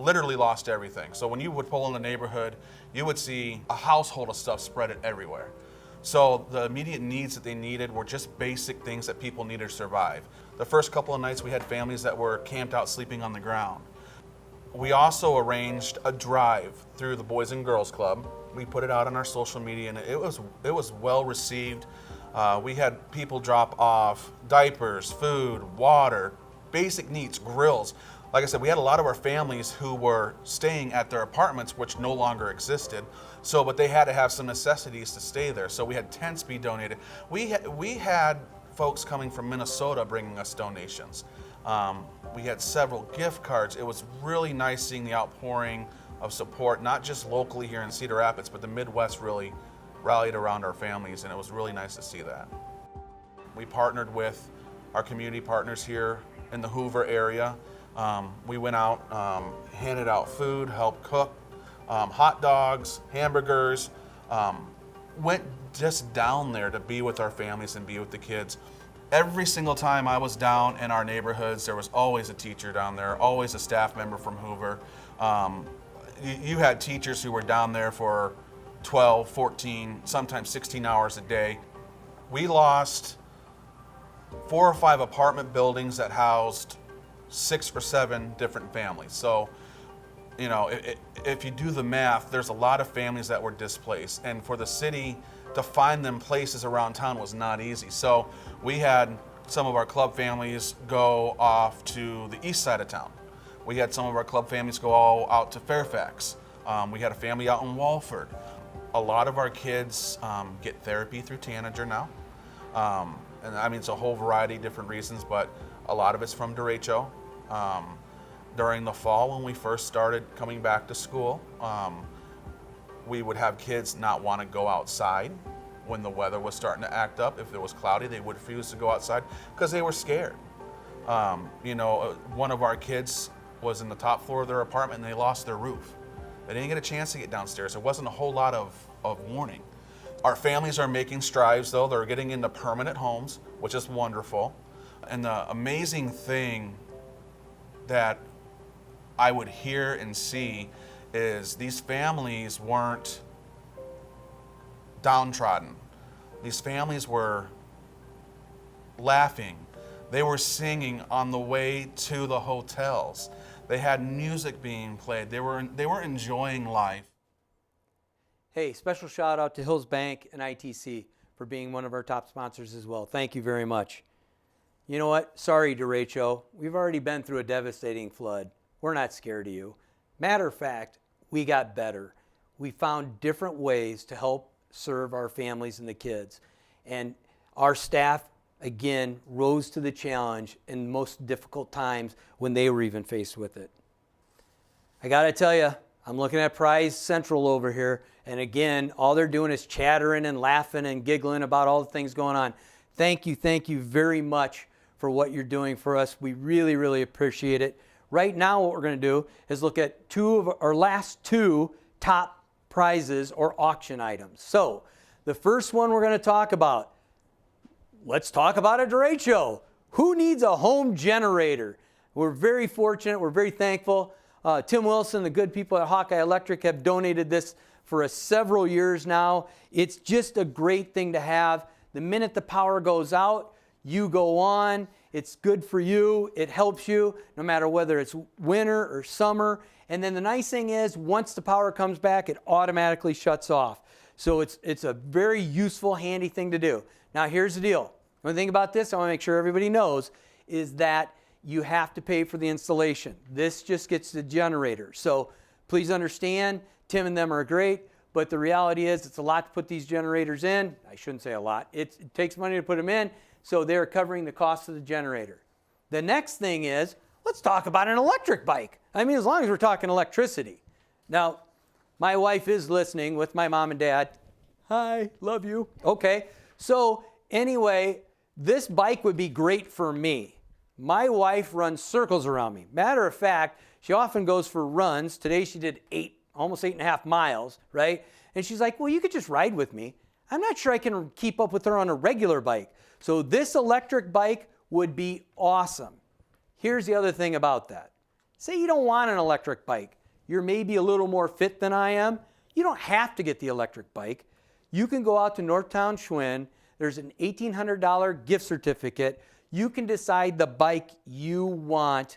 literally lost everything. So when you would pull in the neighborhood, you would see a household of stuff spread everywhere. So the immediate needs that they needed were just basic things that people needed to survive. The first couple of nights we had families that were camped out sleeping on the ground. We also arranged a drive through the Boys and Girls Club. We put it out on our social media and it was well received. We had people drop off diapers, food, water, basic needs, grills. Like I said, we had a lot of our families who were staying at their apartments, which no longer existed. But they had to have some necessities to stay there. So we had tents be donated. We had folks coming from Minnesota bringing us donations. We had several gift cards. It was really nice seeing the outpouring of support, not just locally here in Cedar Rapids, but the Midwest really rallied around our families, and it was really nice to see that. We partnered with our community partners here in the Hoover area. We went out, handed out food, helped cook, hot dogs, hamburgers, went just down there to be with our families and be with the kids. Every single time I was down in our neighborhoods, there was always a teacher down there, always a staff member from Hoover. You had teachers who were down there for 12, 14, sometimes 16 hours a day. We lost 4 or 5 apartment buildings that housed 6 or 7 different families. So, you know, if you do the math, there's a lot of families that were displaced. And for the city to find them places around town was not easy. So we had some of our club families go off to the east side of town. We had some of our club families go all out to Fairfax. We had a family out in Walford. A lot of our kids get therapy through Tanager now. And I mean, it's a whole variety of different reasons, but a lot of it's from derecho. During the fall, when we first started coming back to school, we would have kids not want to go outside when the weather was starting to act up. If it was cloudy, they would refuse to go outside because they were scared. You know, one of our kids was in the top floor of their apartment and they lost their roof. They didn't get a chance to get downstairs. There wasn't a whole lot of warning. Our families are making strides, though. They're getting into permanent homes, which is wonderful. And the amazing thing that I would hear and see is these families weren't downtrodden. These families were laughing. They were singing on the way to the hotels. They had music being played. They were enjoying life. Hey, special shout out to Hills Bank and ITC for being one of our top sponsors as well. Thank you very much. You know what? Sorry, derecho. We've already been through a devastating flood. We're not scared of you. Matter of fact, we got better. We found different ways to help serve our families and the kids. And our staff, again, rose to the challenge in most difficult times when they were even faced with it. I got to tell you, I'm looking at Prize Central over here, and again, all they're doing is chattering and laughing and giggling about all the things going on. Thank you very much for what you're doing for us. We really, really appreciate it. Right now, what we're going to do is look at 2 of our last 2 top prizes or auction items. So, the first one we're going to talk about, let's talk about a derecho. Who needs a home generator? We're very fortunate. We're very thankful. Tim Wilson, the good people at Hawkeye Electric have donated this for several years now. It's just a great thing to have. The minute the power goes out, you go on. It's good for you. It helps you no matter whether it's winter or summer. And then the nice thing is once the power comes back, it automatically shuts off. So it's a very useful, handy thing to do. Now here's the deal. One thing about this I want to make sure everybody knows is that you have to pay for the installation. This just gets the generator. So please understand, Tim and them are great, but the reality is it's a lot to put these generators in. I shouldn't say a lot. It takes money to put them in, so they're covering the cost of the generator. The next thing is, let's talk about an electric bike. I mean, as long as we're talking electricity. Now, my wife is listening with my mom and dad. Hi, love you. Okay, so anyway, this bike would be great for me. My wife runs circles around me. Matter of fact, she often goes for runs. Today she did almost 8.5 miles, right? And she's like, well, you could just ride with me. I'm not sure I can keep up with her on a regular bike. So this electric bike would be awesome. Here's the other thing about that. Say you don't want an electric bike. You're maybe a little more fit than I am. You don't have to get the electric bike. You can go out to Northtown Schwinn. There's an $1,800 gift certificate. You can decide the bike you want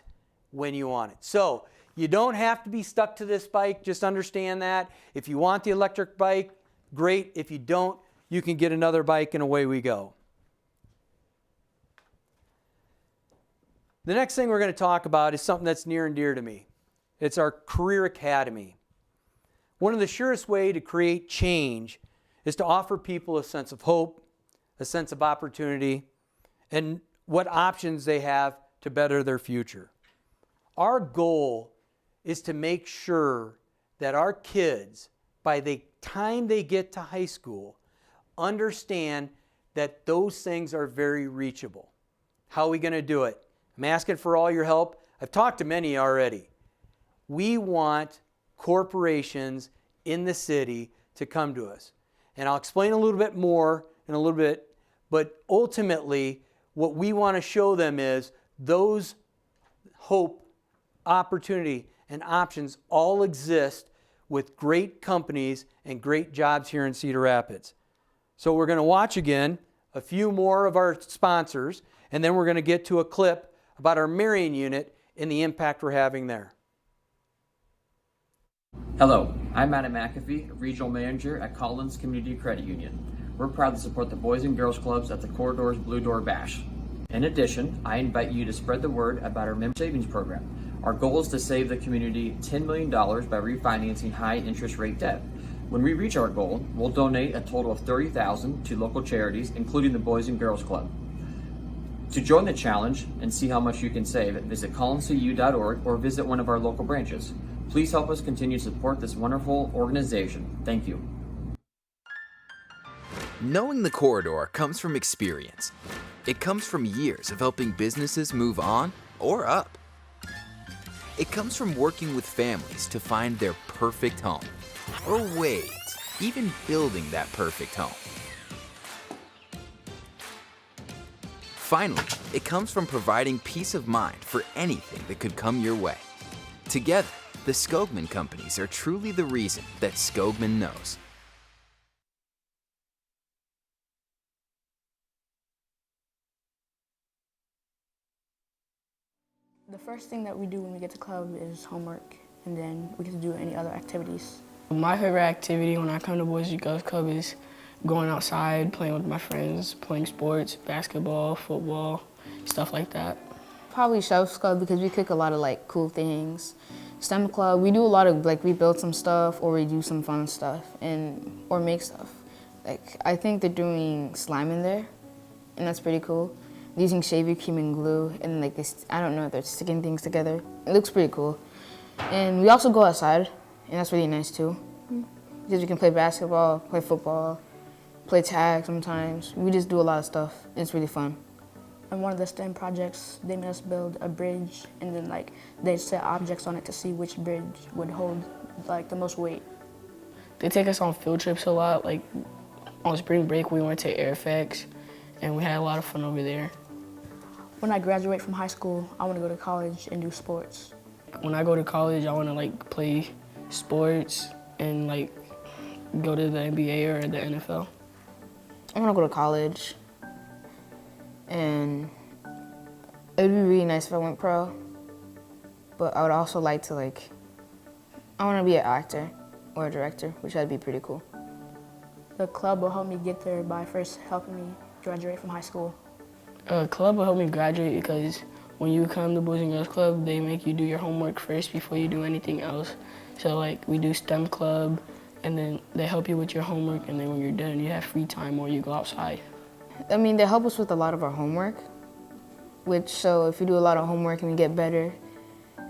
when you want it. So you don't have to be stuck to this bike. Just understand that. If you want the electric bike, great. If you don't, you can get another bike and away we go. The next thing we're going to talk about is something that's near and dear to me. It's our Career Academy. One of the surest ways to create change is to offer people a sense of hope, a sense of opportunity, and what options they have to better their future. Our goal is to make sure that our kids, by the time they get to high school, understand that those things are very reachable. How are we going to do it? I'm asking for all your help. I've talked to many already. We want corporations in the city to come to us. And I'll explain a little bit more in a little bit, but ultimately what we want to show them is those hope, opportunity, and options all exist with great companies and great jobs here in Cedar Rapids. So we're going to watch again a few more of our sponsors, and then we're going to get to a clip about our Marion unit and the impact we're having there. Hello, I'm Adam McAfee, Regional Manager at Collins Community Credit Union. We're proud to support the Boys and Girls Clubs at the Corridor's Blue Door Bash. In addition, I invite you to spread the word about our member savings program. Our goal is to save the community $10 million by refinancing high interest rate debt. When we reach our goal, we'll donate a total of $30,000 to local charities, including the Boys and Girls Club. To join the challenge and see how much you can save, visit collinscu.org or visit one of our local branches. Please help us continue to support this wonderful organization. Thank you. Knowing the corridor comes from experience. It comes from years of helping businesses move on or up. It comes from working with families to find their perfect home. Or wait, even building that perfect home. Finally, it comes from providing peace of mind for anything that could come your way. Together, the Skogman companies are truly the reason that Skogman knows. The first thing that we do when we get to club is homework, and then we get to do any other activities. My favorite activity when I come to Boys and Girls Club is going outside, playing with my friends, playing sports, basketball, football, stuff like that. Probably Chef's Club because we cook a lot of like cool things. STEM Club, we do a lot of like we build some stuff or we do some fun stuff or make stuff. Like I think they're doing slime in there, and that's pretty cool. They're using shaving cream and glue, and like this, I don't know, they're sticking things together. It looks pretty cool. And we also go outside, and that's really nice too, because we can play basketball, play football, play tag sometimes. We just do a lot of stuff, and it's really fun. On one of the STEM projects, they made us build a bridge, and then like they set objects on it to see which bridge would hold like the most weight. They take us on field trips a lot. Like on spring break, we went to Airfax, and we had a lot of fun over there. When I graduate from high school, I want to go to college and do sports. When I go to college, I want to like play sports and like go to the NBA or the NFL. I want to go to college, and it would be really nice if I went pro, but I would also like to I want to be an actor or a director, which would be pretty cool. The club will help me get there by first helping me graduate from high school. Club will help me graduate because when you come to Boys and Girls Club, they make you do your homework first before you do anything else. So like we do STEM Club, and then they help you with your homework, and then when you're done, you have free time or you go outside. I mean, they help us with a lot of our homework, so if we do a lot of homework and we get better,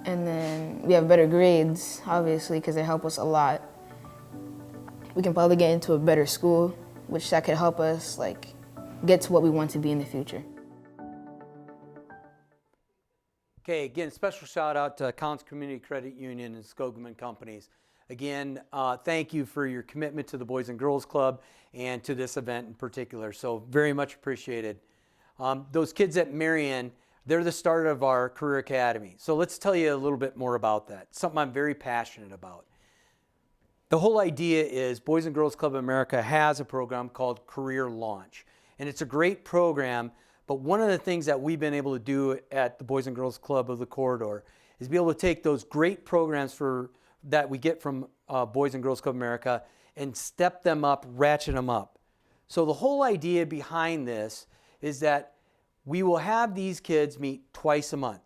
and then we have better grades, obviously, because they help us a lot, we can probably get into a better school, which that could help us get to what we want to be in the future. Okay, again, special shout out to Collins Community Credit Union and Skogman Companies. Again, thank you for your commitment to the Boys and Girls Club and to this event in particular. So very much appreciated. Those kids at Marion They're the start of our Career Academy. So let's tell you a little bit more about that, something I'm very passionate about. The whole idea is Boys and Girls Club of America has a program called Career Launch. And it's a great program, but one of the things that we've been able to do at the Boys and Girls Club of the Corridor is be able to take those great programs that we get from Boys and Girls Club of America and step them up, ratchet them up. So the whole idea behind this is that we will have these kids meet twice a month.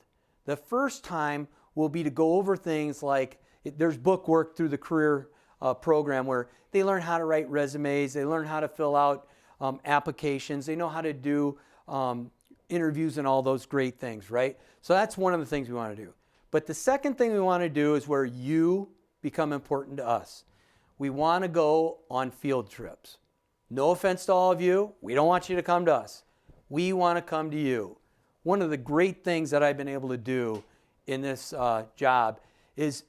The first time will be to go over things like, there's book work through the career program where they learn how to write resumes, they learn how to fill out applications, they know how to do interviews and all those great things, right? So that's one of the things we want to do. But the second thing we want to do is where you become important to us. We want to go on field trips. No offense to all of you, we don't want you to come to us. We want to come to you. One of the great things that I've been able to do in this job is,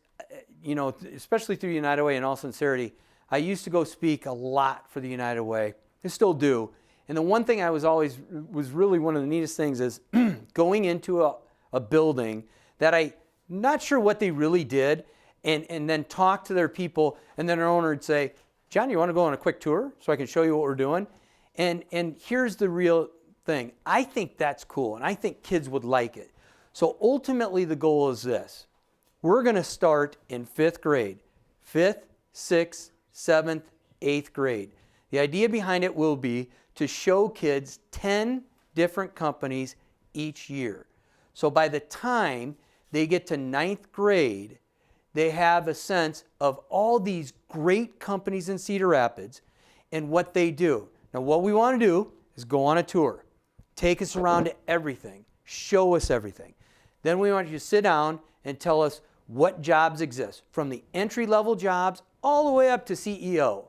especially through United Way, in all sincerity, I used to go speak a lot for the United Way. I still do. And the one thing I was really one of the neatest things is going into a building that I'm not sure what they really did, and then talk to their people, and then our owner would say, John, you want to go on a quick tour so I can show you what we're doing? And here's the real thing. I think that's cool, and I think kids would like it. So ultimately the goal is this. We're going to start in 5th grade. 5th, 6th, 7th, 8th grade. The idea behind it will be to show kids 10 different companies each year. So by the time they get to 9th grade, they have a sense of all these great companies in Cedar Rapids and what they do. Now what we want to do is go on a tour. Take us around to everything. Show us everything. Then we want you to sit down and tell us what jobs exist, from the entry-level jobs all the way up to CEO.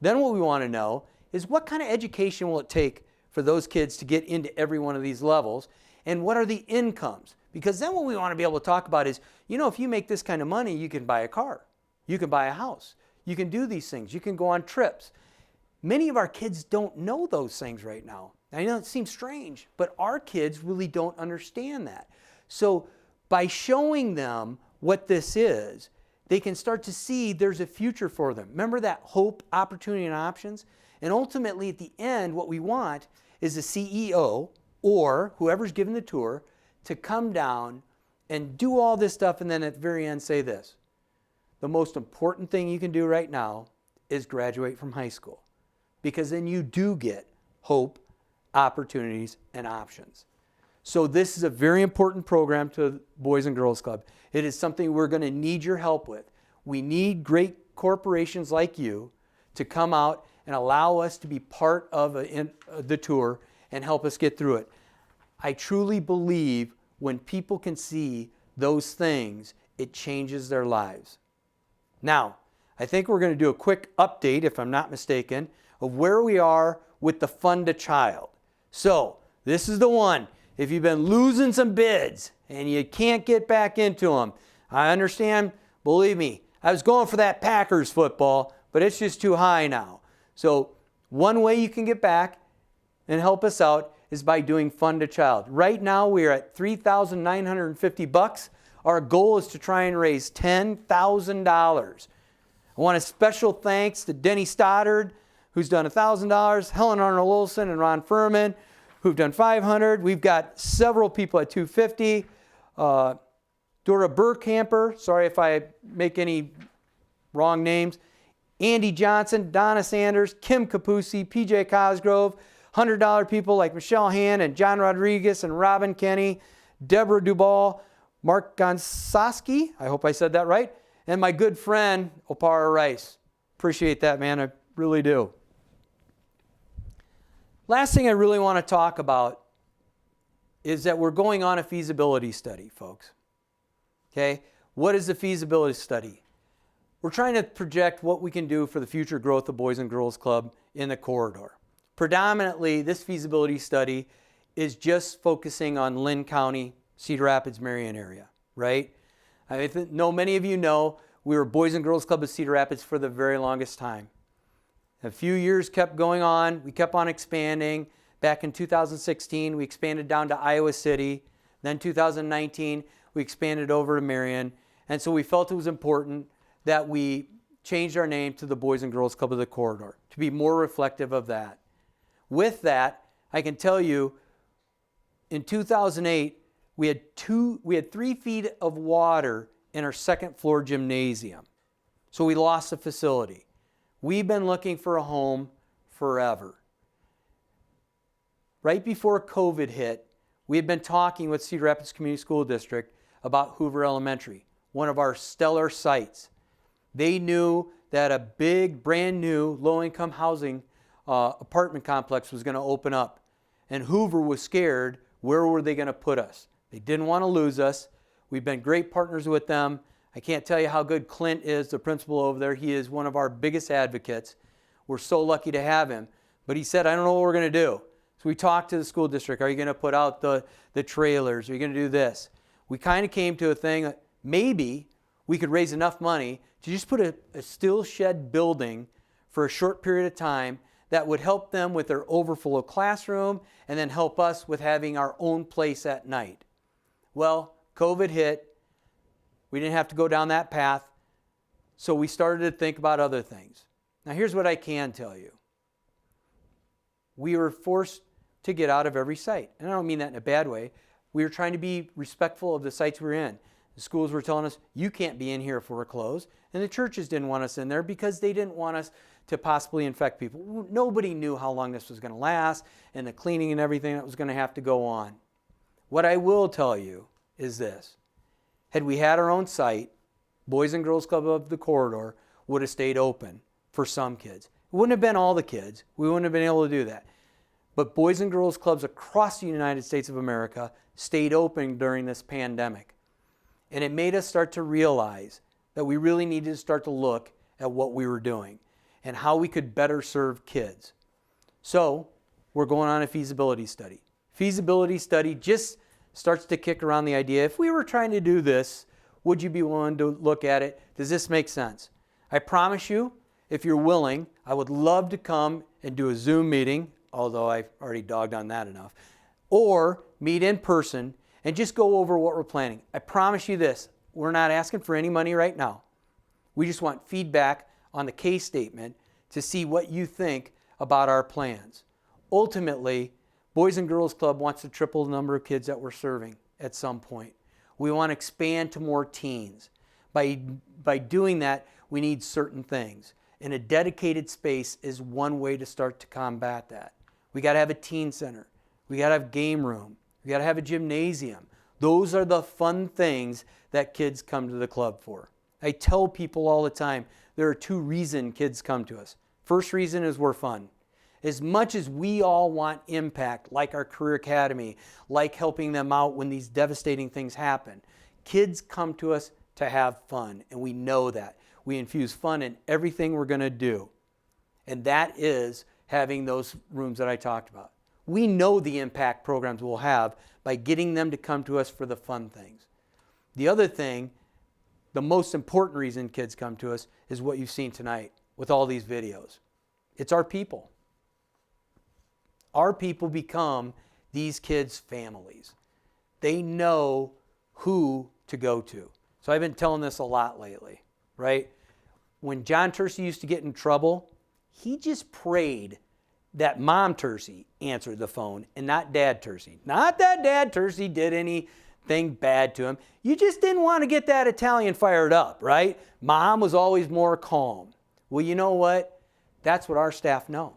Then what we want to know is what kind of education will it take for those kids to get into every one of these levels, and what are the incomes? Because then what we want to be able to talk about is, if you make this kind of money, you can buy a car, you can buy a house, you can do these things, you can go on trips. Many of our kids don't know those things right now. I know it seems strange, but our kids really don't understand that. So by showing them what this is, they can start to see there's a future for them. Remember that hope, opportunity, and options? And ultimately, at the end, what we want is the CEO or whoever's giving the tour to come down and do all this stuff, and then at the very end say this. The most important thing you can do right now is graduate from high school, because then you do get hope, opportunities, and options. So this is a very important program to the Boys and Girls Club. It is something we're going to need your help with. We need great corporations like you to come out and allow us to be part of the tour and help us get through it. I truly believe when people can see those things, it changes their lives. Now, I think we're going to do a quick update, if I'm not mistaken, of where we are with the Fund a Child. So, this is the one. If you've been losing some bids and you can't get back into them, I understand, believe me, I was going for that Packers football, but it's just too high now. So one way you can get back and help us out is by doing Fund a Child. Right now we are at $3,950. Our goal is to try and raise $10,000. I want a special thanks to Denny Stoddard, who's done $1,000, Helen Arnold Olson and Ron Furman, who've done $500. We've got several people at $250. Dora Burkamper, sorry if I make any wrong names. Andy Johnson, Donna Sanders, Kim Capuzzi, PJ Cosgrove, $100 people like Michelle Han and John Rodriguez and Robin Kenny, Deborah Dubal, Mark Gonsaski, I hope I said that right, and my good friend, Opara Rice. Appreciate that, man, I really do. Last thing I really want to talk about is that we're going on a feasibility study, folks. Okay, what is the feasibility study? We're trying to project what we can do for the future growth of Boys and Girls Club in the corridor. Predominantly, this feasibility study is just focusing on Lynn County, Cedar Rapids, Marion area, right? I know many of you know we were Boys and Girls Club of Cedar Rapids for the very longest time. A few years kept going on. We kept on expanding. Back in 2016, we expanded down to Iowa City. Then 2019, we expanded over to Marion. And so we felt it was important that we changed our name to the Boys and Girls Club of the Corridor to be more reflective of that. With that, I can tell you, in 2008, we had 3 feet of water in our second floor gymnasium. So we lost the facility. We've been looking for a home forever. Right before COVID hit, we had been talking with Cedar Rapids Community School District about Hoover Elementary, one of our stellar sites. They knew that a big, brand new, low-income housing apartment complex was going to open up. And Hoover was scared, where were they going to put us? They didn't want to lose us. We've been great partners with them. I can't tell you how good Clint is, the principal over there. He is one of our biggest advocates. We're so lucky to have him. But he said, I don't know what we're going to do. So we talked to the school district. Are you going to put out the trailers? Are you going to do this? We kind of came to a thing that maybe we could raise enough money to just put a steel shed building for a short period of time that would help them with their overflow classroom and then help us with having our own place at night. Well, COVID hit. We didn't have to go down that path, so we started to think about other things. Now, here's what I can tell you. We were forced to get out of every site, and I don't mean that in a bad way. We were trying to be respectful of the sites we were in. The schools were telling us, you can't be in here if we're closed, and the churches didn't want us in there because they didn't want us to possibly infect people. Nobody knew how long this was going to last and the cleaning and everything that was going to have to go on. What I will tell you is this. Had we had our own site, Boys and Girls Club of the Corridor would have stayed open for some kids. It wouldn't have been all the kids. We wouldn't have been able to do that. But Boys and Girls Clubs across the United States of America stayed open during this pandemic. And it made us start to realize that we really needed to start to look at what we were doing and how we could better serve kids. So we're going on a feasibility study. Feasibility study just starts to kick around the idea, if we were trying to do this, would you be willing to look at it? Does this make sense? I promise you, if you're willing, I would love to come and do a Zoom meeting, although I've already dogged on that enough, or meet in person and just go over what we're planning. I promise you this, we're not asking for any money right now. We just want feedback on the case statement to see what you think about our plans. Ultimately, Boys and Girls Club wants to triple the number of kids that we're serving at some point. We want to expand to more teens. By doing that, we need certain things. And a dedicated space is one way to start to combat that. We got to have a teen center. We got to have a game room. We got to have a gymnasium. Those are the fun things that kids come to the club for. I tell people all the time, there are 2 reasons kids come to us. First reason is we're fun. As much as we all want impact, like our Career Academy, like helping them out when these devastating things happen, kids come to us to have fun, and we know that. We infuse fun in everything we're going to do, and that is having those rooms that I talked about. We know the impact programs we'll have by getting them to come to us for the fun things. The other thing, the most important reason kids come to us is what you've seen tonight with all these videos. It's our people. Our people become these kids' families. They know who to go to. So I've been telling this a lot lately, right? When John Tersey used to get in trouble, he just prayed that Mom Tersey answered the phone and not Dad Tersey. Not that Dad Tersey did anything bad to him. You just didn't want to get that Italian fired up, right? Mom was always more calm. Well, you know what? That's what our staff know.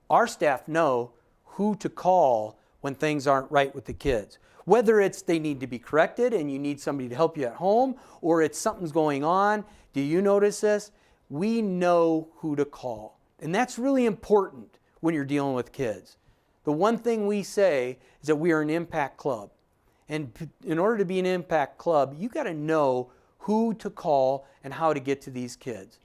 Our staff know who to call when things aren't right with the kids. Whether it's they need to be corrected and you need somebody to help you at home, or it's something's going on. Do you notice this? We know who to call. And that's really important when you're dealing with kids. The one thing we say is that we are an impact club. And in order to be an impact club, you got to know who to call and how to get to these kids.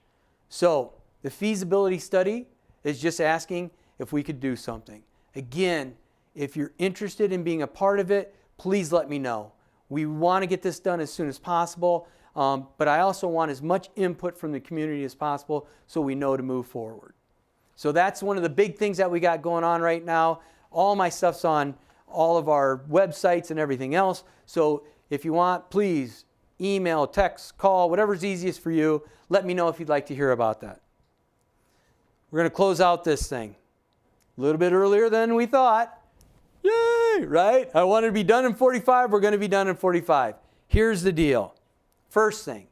So the feasibility study is just asking if we could do something. Again, if you're interested in being a part of it, please let me know. We want to get this done as soon as possible, but I also want as much input from the community as possible so we know to move forward. So that's one of the big things that we got going on right now. All my stuff's on all of our websites and everything else. So if you want, please email, text, call, whatever's easiest for you. Let me know if you'd like to hear about that. We're going to close out this thing a little bit earlier than we thought. Yay, right? I wanted to be done in 45. We're going to be done in 45. Here's the deal. First thing,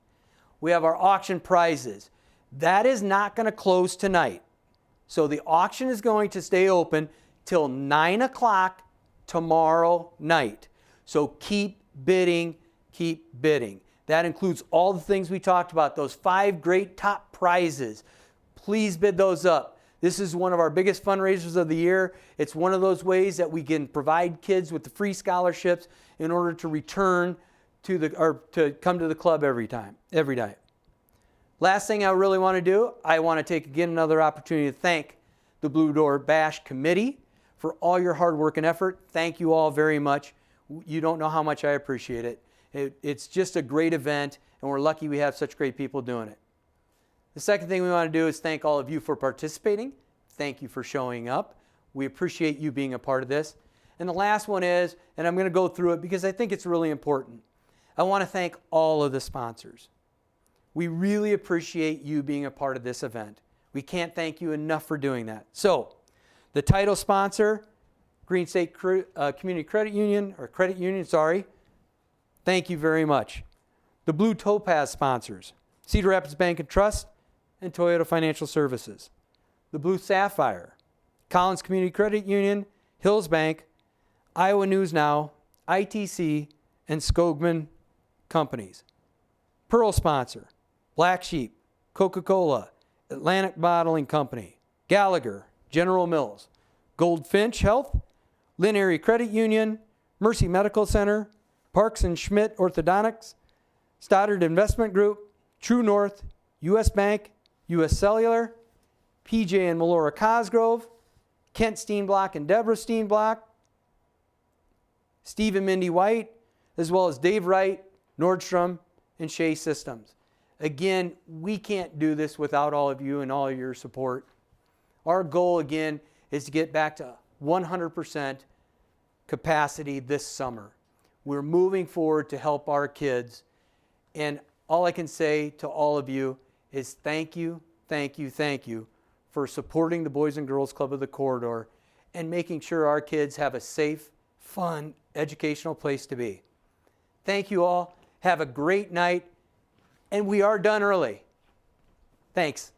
we have our auction prizes. That is not going to close tonight. So the auction is going to stay open till 9 o'clock tomorrow night. So keep bidding, keep bidding. That includes all the things we talked about, those 5 great top prizes. Please bid those up. This is one of our biggest fundraisers of the year. It's one of those ways that we can provide kids with the free scholarships in order to return to to come to the club every night. Last thing I really want to do, I want to take again another opportunity to thank the Blue Door Bash Committee for all your hard work and effort. Thank you all very much. You don't know how much I appreciate it. It's just a great event, and we're lucky we have such great people doing it. The second thing we want to do is thank all of you for participating. Thank you for showing up. We appreciate you being a part of this. And the last one is, and I'm going to go through it because I think it's really important, I want to thank all of the sponsors. We really appreciate you being a part of this event. We can't thank you enough for doing that. So, the title sponsor, Green State Community Credit Union, thank you very much. The Blue Topaz sponsors, Cedar Rapids Bank and Trust, and Toyota Financial Services. The Blue Sapphire, Collins Community Credit Union, Hills Bank, Iowa News Now, ITC, and Skogman Companies. Pearl sponsor, Black Sheep, Coca-Cola, Atlantic Bottling Company, Gallagher, General Mills, Goldfinch Health, Lynn Area Credit Union, Mercy Medical Center, Parks and Schmidt Orthodontics, Stoddard Investment Group, True North, U.S. Bank, U.S. Cellular, PJ and Melora Cosgrove, Kent Steenblock and Deborah Steenblock, Steve and Mindy White, as well as Dave Wright, Nordstrom, and Shea Systems. Again, we can't do this without all of you and all of your support. Our goal, again, is to get back to 100% capacity this summer. We're moving forward to help our kids. And all I can say to all of you is thank you, thank you, thank you for supporting the Boys and Girls Club of the Corridor and making sure our kids have a safe, fun, educational place to be. Thank you all. Have a great night. And we are done early. Thanks.